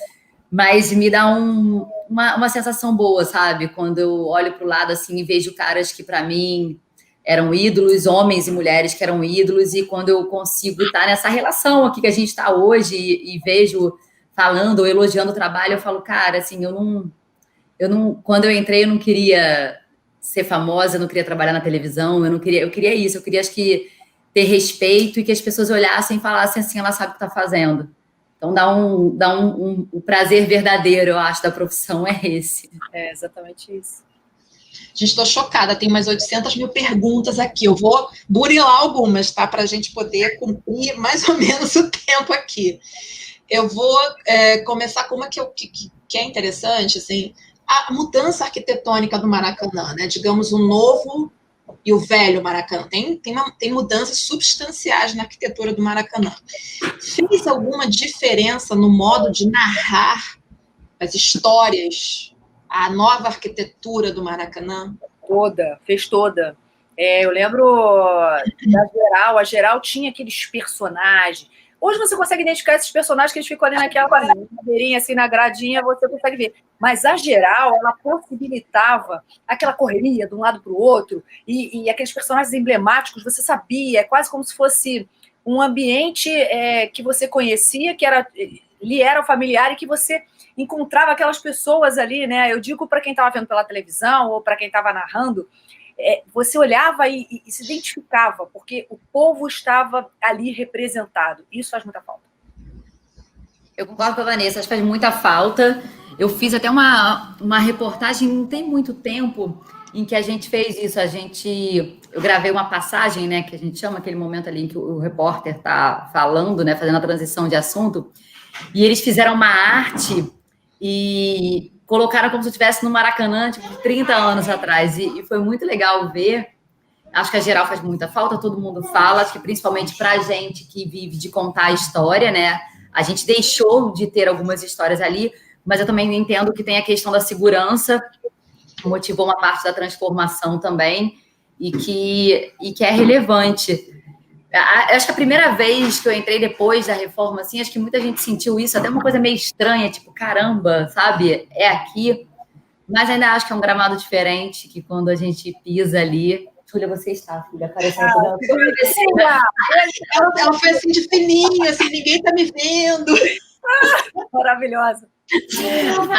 mas me dá uma sensação boa, sabe? Quando eu olho para o lado assim e vejo caras que para mim eram ídolos, homens e mulheres que eram ídolos, e quando eu consigo estar nessa relação aqui que a gente está hoje e vejo falando ou elogiando o trabalho, eu falo, cara, assim, quando eu entrei, eu não queria ser famosa, eu não queria trabalhar na televisão, eu queria isso, eu queria, acho que, ter respeito e que as pessoas olhassem e falassem assim, ela sabe o que está fazendo. Então, dá um prazer verdadeiro, eu acho, da profissão, é esse. É exatamente isso. Gente, estou chocada, tem mais 800 mil perguntas aqui. Eu vou burilar algumas, tá? Para a gente poder cumprir mais ou menos o tempo aqui. Eu vou começar com uma que é interessante, assim, a mudança arquitetônica do Maracanã, né? Digamos, o novo e o velho Maracanã. Tem mudanças substanciais na arquitetura do Maracanã. Fez alguma diferença no modo de narrar as histórias a nova arquitetura do Maracanã? Fez toda. Eu lembro da Geral, a Geral tinha aqueles personagens. Hoje você consegue identificar esses personagens que eles ficam ali naquela cadeirinha, assim, na gradinha, você consegue ver. Mas a Geral, ela possibilitava aquela correria de um lado para o outro, e aqueles personagens emblemáticos, você sabia, é quase como se fosse um ambiente que você conhecia, lhe era familiar, e que você encontrava aquelas pessoas ali, né? Eu digo para quem estava vendo pela televisão, ou para quem estava narrando, você olhava e se identificava, porque o povo estava ali representado. Isso faz muita falta. Eu concordo com a Vanessa, acho que faz muita falta. Eu fiz até uma reportagem, não tem muito tempo, em que a gente fez isso. Eu gravei uma passagem, né, que a gente chama aquele momento ali em que o repórter está falando, né, fazendo a transição de assunto, e eles fizeram uma arte e colocaram como se eu estivesse no Maracanã, tipo, 30 anos atrás, e foi muito legal ver. Acho que a Geral faz muita falta, todo mundo fala, acho que principalmente para a gente que vive de contar a história, né? A gente deixou de ter algumas histórias ali, mas eu também entendo que tem a questão da segurança, motivou uma parte da transformação também, e que é relevante. Acho que a primeira vez que eu entrei depois da reforma, assim, acho que muita gente sentiu isso, até uma coisa meio estranha, tipo, caramba, sabe? É aqui. Mas ainda acho que é um gramado diferente, que quando a gente pisa ali... Júlia, você está, filha, aparecendo. Ela foi assim de fininho, assim, ninguém tá me vendo. Maravilhosa.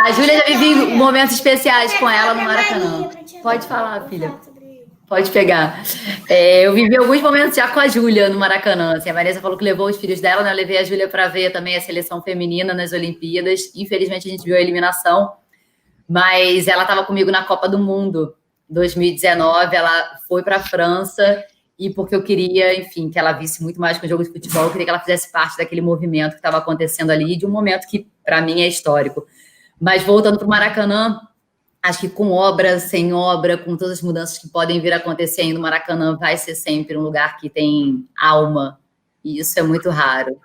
A Júlia já vivi momentos especiais com ela no Maracanã. Pode falar, filha. Pode pegar. Eu vivi alguns momentos já com a Júlia no Maracanã. Assim, a Vanessa falou que levou os filhos dela, né? Eu levei a Júlia para ver também a seleção feminina nas Olimpíadas. Infelizmente, a gente viu a eliminação, mas ela estava comigo na Copa do Mundo 2019. Ela foi para a França e porque eu queria, enfim, que ela visse muito mais que o jogo de futebol, eu queria que ela fizesse parte daquele movimento que estava acontecendo ali, de um momento que, para mim, é histórico. Mas voltando para o Maracanã, acho que com obra, sem obra, com todas as mudanças que podem vir a acontecer ainda, o Maracanã vai ser sempre um lugar que tem alma, e isso é muito raro.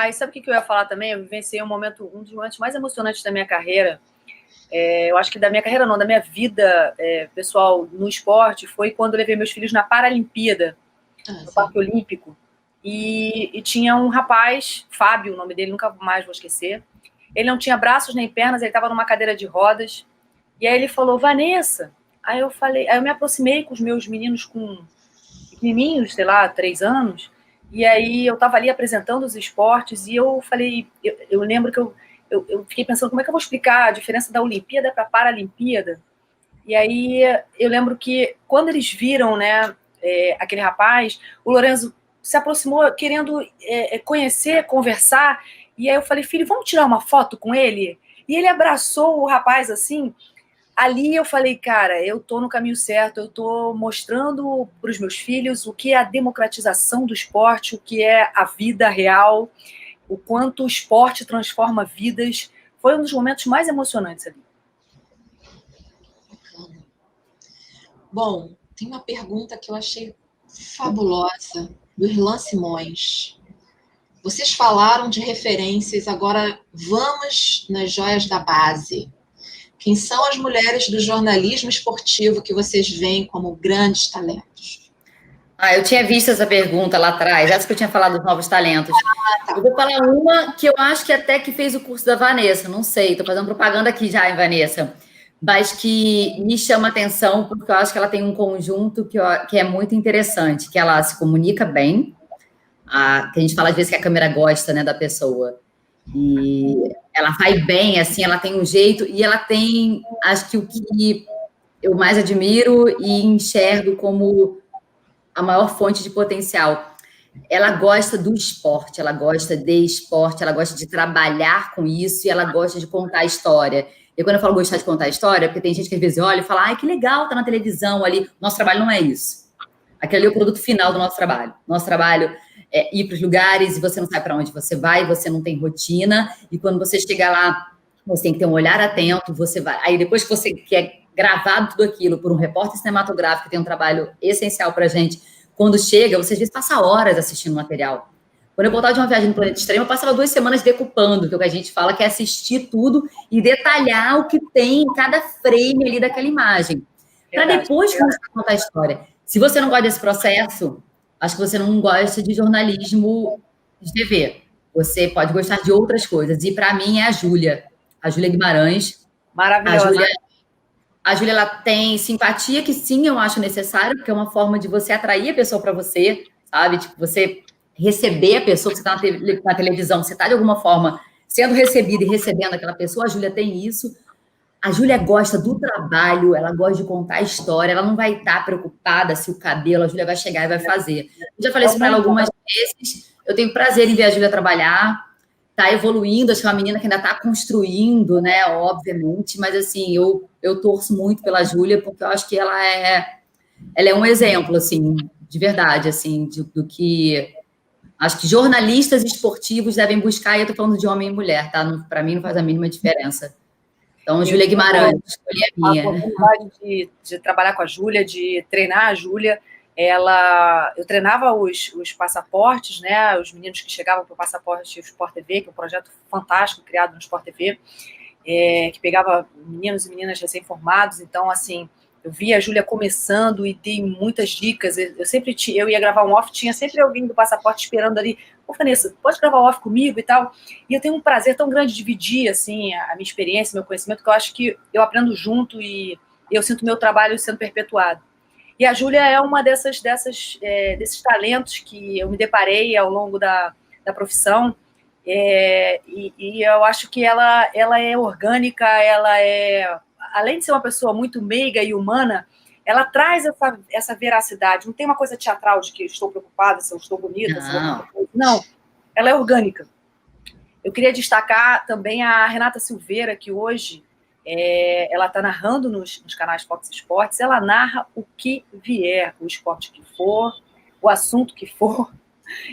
E sabe o que eu ia falar também? Eu vivenciei um dos momentos mais emocionantes da minha carreira. Eu acho que da minha carreira não, da minha vida pessoal no esporte, foi quando eu levei meus filhos na Paralimpíada, no Parque Olímpico, e tinha um rapaz, Fábio, o nome dele, nunca mais vou esquecer. Ele não tinha braços nem pernas, ele estava numa cadeira de rodas. E aí ele falou, Vanessa. Aí eu me aproximei com os meus meninos com pequenininhos, sei lá, 3 anos. E aí eu estava ali apresentando os esportes e eu falei, eu lembro que eu fiquei pensando como é que eu vou explicar a diferença da Olimpíada para a Paralimpíada. E aí eu lembro que quando eles viram, né, aquele rapaz, o Lorenzo se aproximou querendo conhecer, conversar. E aí eu falei, filho, vamos tirar uma foto com ele? E ele abraçou o rapaz assim. Ali eu falei, cara, eu tô no caminho certo, eu tô mostrando para os meus filhos o que é a democratização do esporte, o que é a vida real, o quanto o esporte transforma vidas. Foi um dos momentos mais emocionantes ali. Bacana. Bom, tem uma pergunta que eu achei fabulosa, do Irlan Simões. Vocês falaram de referências, agora vamos nas joias da base. Quem são as mulheres do jornalismo esportivo que vocês veem como grandes talentos? Eu tinha visto essa pergunta lá atrás, essa que eu tinha falado dos novos talentos. Tá. Eu vou falar uma que eu acho que até que fez o curso da Vanessa, não sei, estou fazendo propaganda aqui já, hein, Vanessa? Mas que me chama atenção, porque eu acho que ela tem um conjunto que é muito interessante, que ela se comunica bem, que a gente fala às vezes que a câmera gosta, né, da pessoa. E ela vai bem, assim, ela tem um jeito, e ela tem, acho que o que eu mais admiro e enxergo como a maior fonte de potencial. Ela gosta do esporte, ela gosta de esporte, ela gosta de trabalhar com isso, e ela gosta de contar história. E quando eu falo gostar de contar história, porque tem gente que às vezes olha e fala, ai, que legal, tá na televisão ali. Nosso trabalho não é isso. Aquele ali é o produto final do nosso trabalho. Nosso trabalho é ir para os lugares e você não sabe para onde você vai, você não tem rotina, e quando você chegar lá, você tem que ter um olhar atento, você vai. Aí depois que você quer gravado tudo aquilo por um repórter cinematográfico, que tem um trabalho essencial para a gente, quando chega, você às vezes passa horas assistindo o material, Quando eu voltava de uma viagem no Planeta Extremo, eu passava 2 semanas decupando, que é o que a gente fala, que é assistir tudo e detalhar o que tem em cada frame ali daquela imagem. Para depois começar a contar a história. Se você não gosta desse processo, acho que você não gosta de jornalismo de TV. Você pode gostar de outras coisas. E para mim é a Júlia Guimarães. Maravilhosa. A Júlia, ela tem simpatia, que sim, eu acho necessário, porque é uma forma de você atrair a pessoa para você, sabe? Tipo, você receber a pessoa que você está na televisão, você está de alguma forma sendo recebida e recebendo aquela pessoa. A Júlia tem isso. A Júlia gosta do trabalho, ela gosta de contar a história, ela não vai estar preocupada se o cabelo, a Júlia vai chegar e vai fazer. Eu já falei isso para ela algumas vezes, eu tenho prazer em ver a Júlia trabalhar, tá evoluindo, acho que é uma menina que ainda está construindo, né, obviamente, mas assim, eu torço muito pela Júlia, porque eu acho que ela é um exemplo, assim, de verdade, assim, do que acho que jornalistas esportivos devem buscar, e eu tô falando de homem e mulher, tá? Para mim não faz a mínima diferença. Então, Júlia Guimarães, escolhi a minha. A oportunidade de trabalhar com a Júlia, de treinar a Júlia, eu treinava os passaportes, né? Os meninos que chegavam para o Passaporte Sport TV, que é um projeto fantástico criado no Sport TV, que pegava meninos e meninas recém-formados. Então, assim, eu via a Júlia começando e dei muitas dicas. Eu ia gravar um off, tinha sempre alguém do Passaporte esperando ali. Ô, Vanessa, pode gravar off comigo e tal? E eu tenho um prazer tão grande de dividir, assim, a minha experiência, meu conhecimento, que eu acho que eu aprendo junto e eu sinto meu trabalho sendo perpetuado. E a Júlia é uma desses talentos que eu me deparei ao longo da profissão, e eu acho que ela é orgânica, além de ser uma pessoa muito meiga e humana, ela traz essa veracidade. Não tem uma coisa teatral de que eu estou preocupada, se eu estou bonita. Não, ela é orgânica. Eu queria destacar também a Renata Silveira, que hoje ela está narrando nos canais Fox Sports. Ela narra o que vier, o esporte que for, o assunto que for.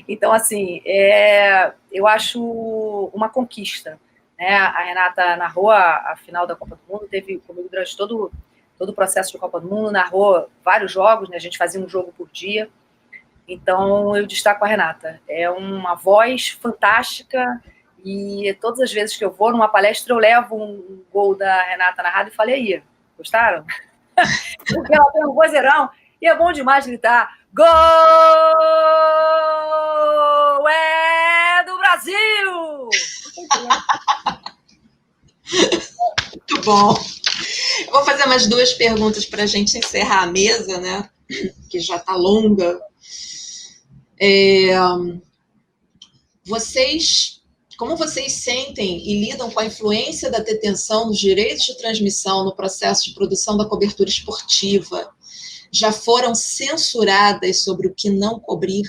Então, assim, eu acho uma conquista. Né? A Renata narrou a final da Copa do Mundo, teve comigo durante todo o processo de Copa do Mundo, narrou vários jogos, né? A gente fazia um jogo por dia. Então, eu destaco a Renata. É uma voz fantástica e todas as vezes que eu vou numa palestra, eu levo um gol da Renata narrado e falei, aí, gostaram? Porque ela tem um vozeirão e é bom demais gritar, gol é do Brasil! Muito bom. Eu vou fazer mais 2 perguntas para a gente encerrar a mesa, né? Que já está longa. Como vocês sentem e lidam com a influência da detenção dos direitos de transmissão no processo de produção da cobertura esportiva? Já foram censuradas sobre o que não cobrir?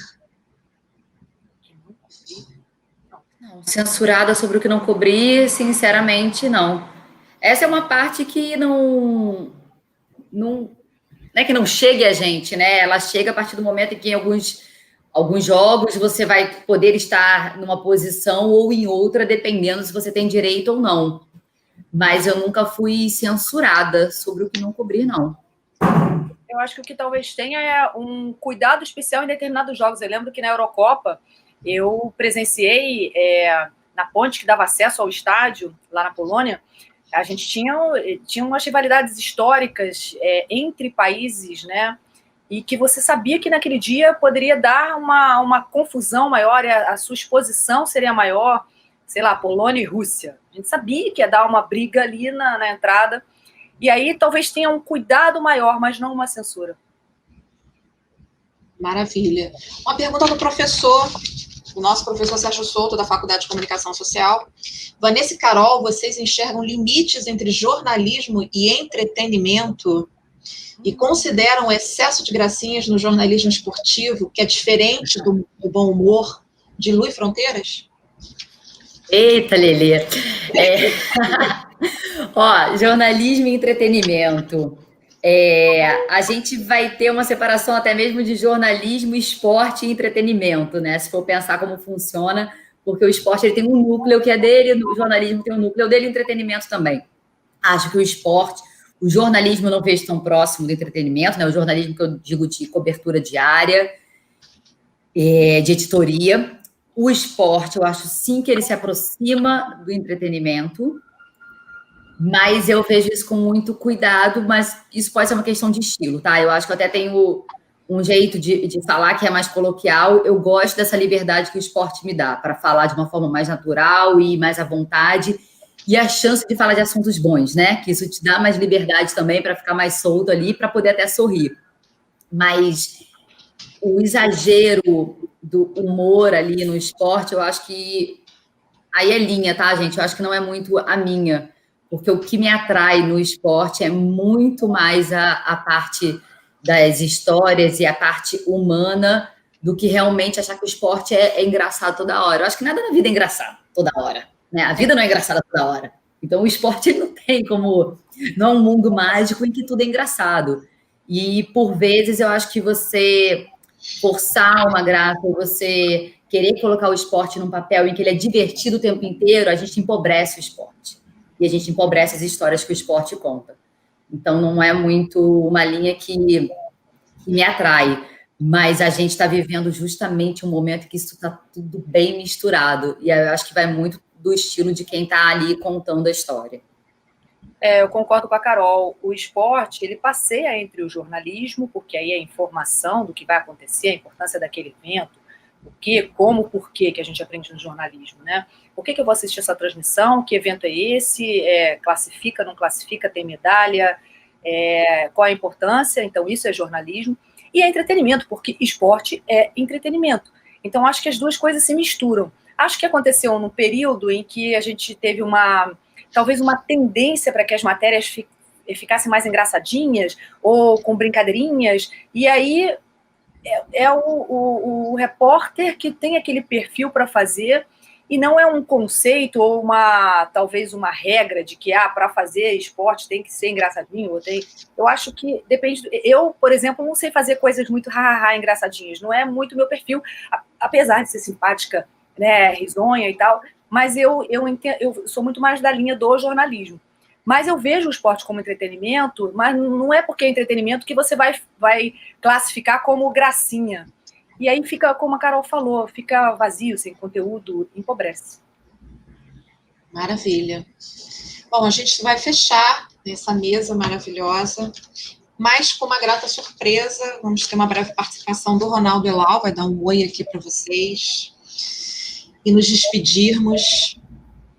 Não, censurada sobre o que não cobrir, sinceramente, não. Essa é uma parte que não é que não chegue a gente, né? Ela chega a partir do momento em que em alguns jogos você vai poder estar numa posição ou em outra, dependendo se você tem direito ou não. Mas eu nunca fui censurada sobre o que não cobrir, não. Eu acho que o que talvez tenha é um cuidado especial em determinados jogos. Eu lembro que na Eurocopa eu presenciei na ponte que dava acesso ao estádio, lá na Polônia, a gente tinha umas rivalidades históricas entre países, né? E que você sabia que naquele dia poderia dar uma confusão maior, e a sua exposição seria maior, sei lá, Polônia e Rússia. A gente sabia que ia dar uma briga ali na entrada. E aí talvez tenha um cuidado maior, mas não uma censura. Maravilha. Uma pergunta do professor, o nosso professor Sérgio Souto, da Faculdade de Comunicação Social. Vanessa e Carol, vocês enxergam limites entre jornalismo e entretenimento e consideram o excesso de gracinhas no jornalismo esportivo, que é diferente do bom humor, dilui fronteiras? Eita, Lelê. Ó, jornalismo e entretenimento. A gente vai ter uma separação até mesmo de jornalismo, esporte e entretenimento, né? Se for pensar como funciona, porque o esporte ele tem um núcleo que é dele, o jornalismo tem um núcleo dele e o entretenimento também. Acho que o jornalismo eu não vejo tão próximo do entretenimento, né? O jornalismo que eu digo de cobertura diária, de editoria. O esporte, eu acho sim que ele se aproxima do entretenimento, mas eu vejo isso com muito cuidado, mas isso pode ser uma questão de estilo, tá? Eu acho que eu até tenho um jeito de falar que é mais coloquial. Eu gosto dessa liberdade que o esporte me dá para falar de uma forma mais natural e mais à vontade, e a chance de falar de assuntos bons, né? Que isso te dá mais liberdade também para ficar mais solto ali, para poder até sorrir. Mas o exagero do humor ali no esporte, eu acho que aí é linha, tá, gente? Eu acho que não é muito a minha, porque o que me atrai no esporte é muito mais a parte das histórias e a parte humana do que realmente achar que o esporte é engraçado toda hora. Eu acho que nada na vida é engraçado toda hora, né? A vida não é engraçada toda hora. Então, o esporte não tem como... Não é um mundo mágico em que tudo é engraçado. E, por vezes, eu acho que você forçar uma graça, você querer colocar o esporte num papel em que ele é divertido o tempo inteiro, a gente empobrece o esporte. E a gente empobrece as histórias que o esporte conta. Então, não é muito uma linha que me atrai. Mas a gente está vivendo justamente um momento que isso está tudo bem misturado. E eu acho que vai muito do estilo de quem está ali contando a história. Eu concordo com a Carol. O esporte, ele passeia entre o jornalismo, porque aí é informação do que vai acontecer, a importância daquele evento, o que, como, por que a gente aprende no jornalismo, né? Por que eu vou assistir essa transmissão? Que evento é esse? Classifica, não classifica, tem medalha? Qual a importância? Então, isso é jornalismo. E é entretenimento, porque esporte é entretenimento. Então, acho que as duas coisas se misturam. Acho que aconteceu num período em que a gente teve talvez uma tendência para que as matérias ficassem mais engraçadinhas ou com brincadeirinhas, e aí o repórter que tem aquele perfil para fazer, e não é um conceito ou talvez uma regra de que para fazer esporte tem que ser engraçadinho. Eu acho que depende. Eu, por exemplo, não sei fazer coisas muito engraçadinhas, não é muito meu perfil, apesar de ser simpática, né, risonha e tal, mas eu sou muito mais da linha do jornalismo. Mas eu vejo o esporte como entretenimento, mas não é porque é entretenimento que você vai classificar como gracinha. E aí fica, como a Carol falou, fica vazio, sem conteúdo, empobrece. Maravilha. Bom, a gente vai fechar essa mesa maravilhosa, mas com uma grata surpresa, vamos ter uma breve participação do Ronaldo Elal, vai dar um oi aqui para vocês. E nos despedirmos,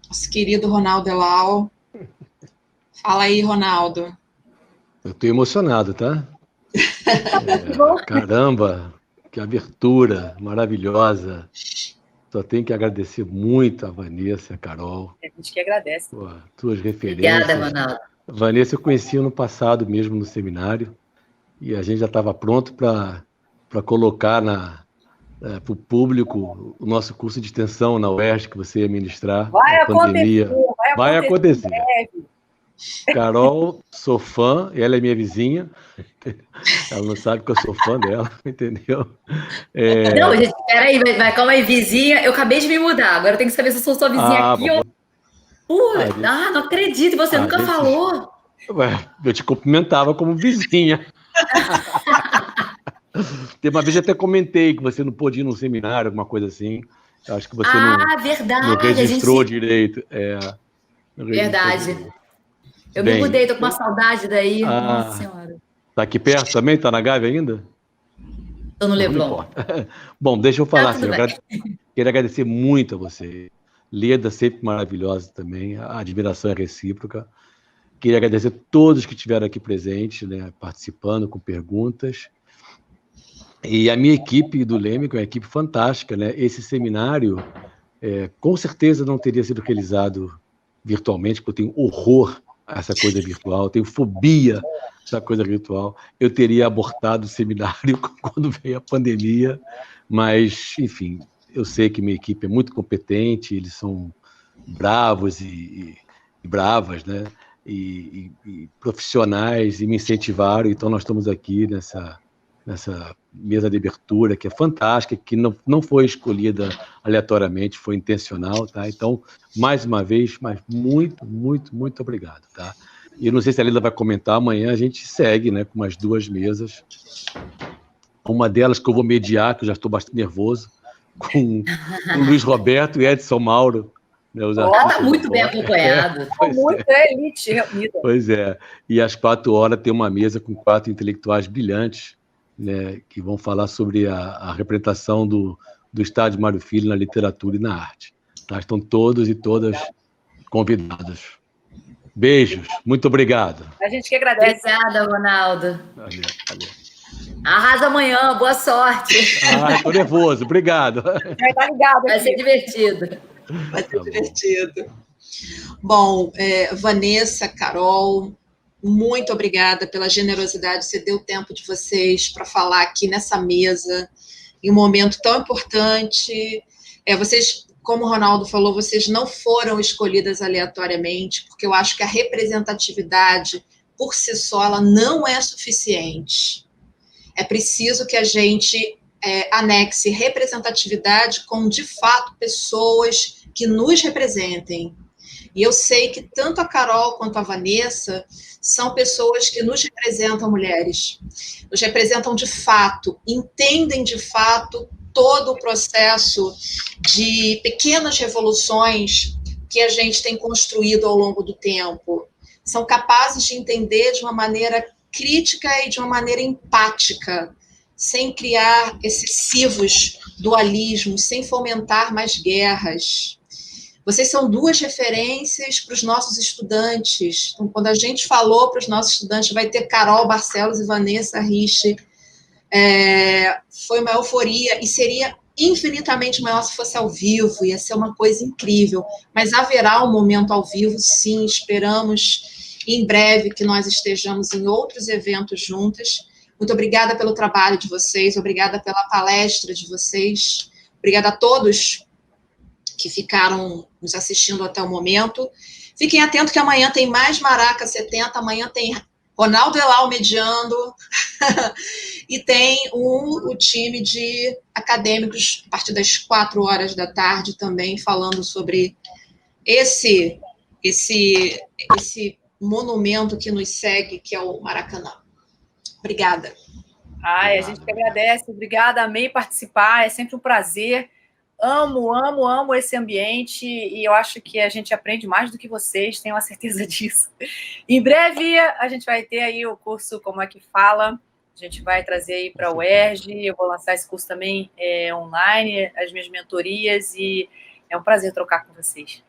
nosso querido Ronaldo Elal. Fala aí, Ronaldo. Eu estou emocionado, tá? Caramba, que abertura maravilhosa. Só tenho que agradecer muito a Vanessa e a Carol. A gente que agradece. Tuas referências. Obrigada, Ronaldo. Vanessa, eu conheci no passado mesmo no seminário, e a gente já estava pronto para colocar para o público o nosso curso de extensão na UERJ que você ia ministrar. Vai acontecer. Breve. Carol, sou fã, ela é minha vizinha. Ela não sabe que eu sou fã dela, entendeu? Não, gente, peraí, calma aí, vizinha. Eu acabei de me mudar, agora eu tenho que saber se eu sou sua vizinha aqui ou. Não acredito, você nunca falou. Eu te cumprimentava como vizinha. Tem uma vez eu até comentei que você não pôde ir num seminário, alguma coisa assim. Eu acho que você não registrou direito. Verdade. Eu me mudei, tô com uma saudade daí. Nossa Senhora. Tá aqui perto também? Tá na Gávea ainda? Tô no Leblon. Bom, deixa eu falar assim. Queria agradecer muito a você. Leda, sempre maravilhosa também. A admiração é recíproca. Queria agradecer a todos que estiveram aqui presentes, né, participando com perguntas. E a minha equipe do Leme, que é uma equipe fantástica, né? Esse seminário, com certeza não teria sido realizado virtualmente, porque eu tenho horror a essa coisa virtual, tenho fobia essa coisa virtual. Eu teria abortado o seminário quando veio a pandemia, mas, enfim, eu sei que minha equipe é muito competente, eles são bravos e bravas, né? E profissionais, e me incentivaram, então nós estamos aqui nessa mesa de abertura, que é fantástica, que não foi escolhida aleatoriamente, foi intencional, tá? Então, mais uma vez, mas muito, muito, muito obrigado, tá? E eu não sei se a Leda vai comentar, amanhã a gente segue, né, com umas 2 mesas. Uma delas que eu vou mediar, que eu já estou bastante nervoso, com o Luiz Roberto e Edson Mauro. Né, está muito bem acompanhado. Muito elite reunida. Pois é. E às 4 horas tem uma mesa com 4 intelectuais brilhantes, né, que vão falar sobre a representação do Estado de Mário Filho na literatura e na arte. Tá? Estão todos e todas convidados. Beijos. Muito obrigado. A gente que agradece. Obrigada, Ronaldo. Valeu. Arrasa amanhã. Boa sorte. Estou nervoso. Obrigado. Vai estar ligado aqui. Vai ser divertido. Vai ser divertido. Bom, Vanessa, Carol, muito obrigada pela generosidade. Você deu tempo de vocês para falar aqui nessa mesa, em um momento tão importante. Vocês, como o Ronaldo falou, vocês não foram escolhidas aleatoriamente, porque eu acho que a representatividade, por si só, ela não é suficiente. É preciso que a gente anexe representatividade com, de fato, pessoas que nos representem. E eu sei que tanto a Carol quanto a Vanessa são pessoas que nos representam, mulheres. Nos representam de fato, entendem de fato todo o processo de pequenas revoluções que a gente tem construído ao longo do tempo. São capazes de entender de uma maneira crítica e de uma maneira empática, sem criar excessivos dualismos, sem fomentar mais guerras. Vocês são 2 referências para os nossos estudantes. Então, quando a gente falou para os nossos estudantes, vai ter Carol Barcelos e Vanessa Rich, foi uma euforia, e seria infinitamente maior se fosse ao vivo, ia ser uma coisa incrível. Mas haverá um momento ao vivo, sim, esperamos em breve que nós estejamos em outros eventos juntas. Muito obrigada pelo trabalho de vocês, obrigada pela palestra de vocês, obrigada a todos que ficaram nos assistindo até o momento. Fiquem atentos que amanhã tem mais Maraca 70, amanhã tem Ronaldo Elal mediando, e tem o time de acadêmicos, a partir das 4 horas da tarde, também falando sobre esse monumento que nos segue, que é o Maracanã. Obrigada. A gente que agradece. Obrigada, amei participar, é sempre um prazer. Amo esse ambiente, e eu acho que a gente aprende mais do que vocês, tenho a certeza disso. Em breve, a gente vai ter aí o curso Como é que Fala, a gente vai trazer aí para o UERJ, eu vou lançar esse curso também online, as minhas mentorias, e é um prazer trocar com vocês.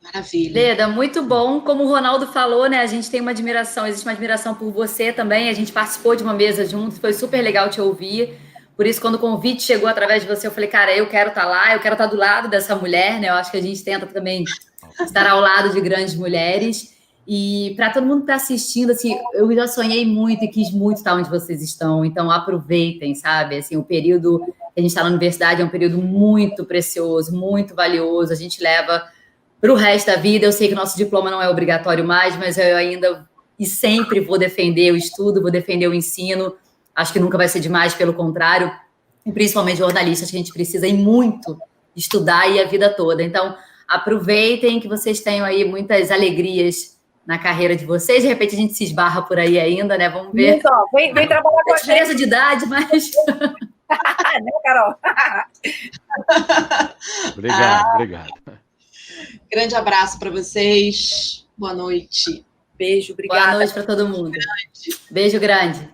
Maravilha. Leda, muito bom. Como o Ronaldo falou, né, a gente tem uma admiração, existe uma admiração por você também, a gente participou de uma mesa juntos, foi super legal te ouvir. Por isso, quando o convite chegou através de você, eu falei, cara, eu quero estar lá, eu quero estar do lado dessa mulher, né? Eu acho que a gente tenta também estar ao lado de grandes mulheres. E para todo mundo que está assistindo, assim, eu já sonhei muito e quis muito estar onde vocês estão. Então, aproveitem, sabe? Assim, o período que a gente está na universidade é um período muito precioso, muito valioso. A gente leva para o resto da vida. Eu sei que o nosso diploma não é obrigatório mais, mas eu ainda e sempre vou defender o estudo, vou defender o ensino. Acho que nunca vai ser demais, pelo contrário, e principalmente jornalistas, que a gente precisa ir muito estudar e a vida toda. Então, aproveitem que vocês tenham aí muitas alegrias na carreira de vocês. De repente, a gente se esbarra por aí ainda, né? Vamos ver. Então, vem trabalhar com a diferença gente. De idade, mas... Né, Carol? Obrigado. Grande abraço para vocês. Boa noite. Beijo, obrigada. Boa noite para todo mundo. Beijo grande.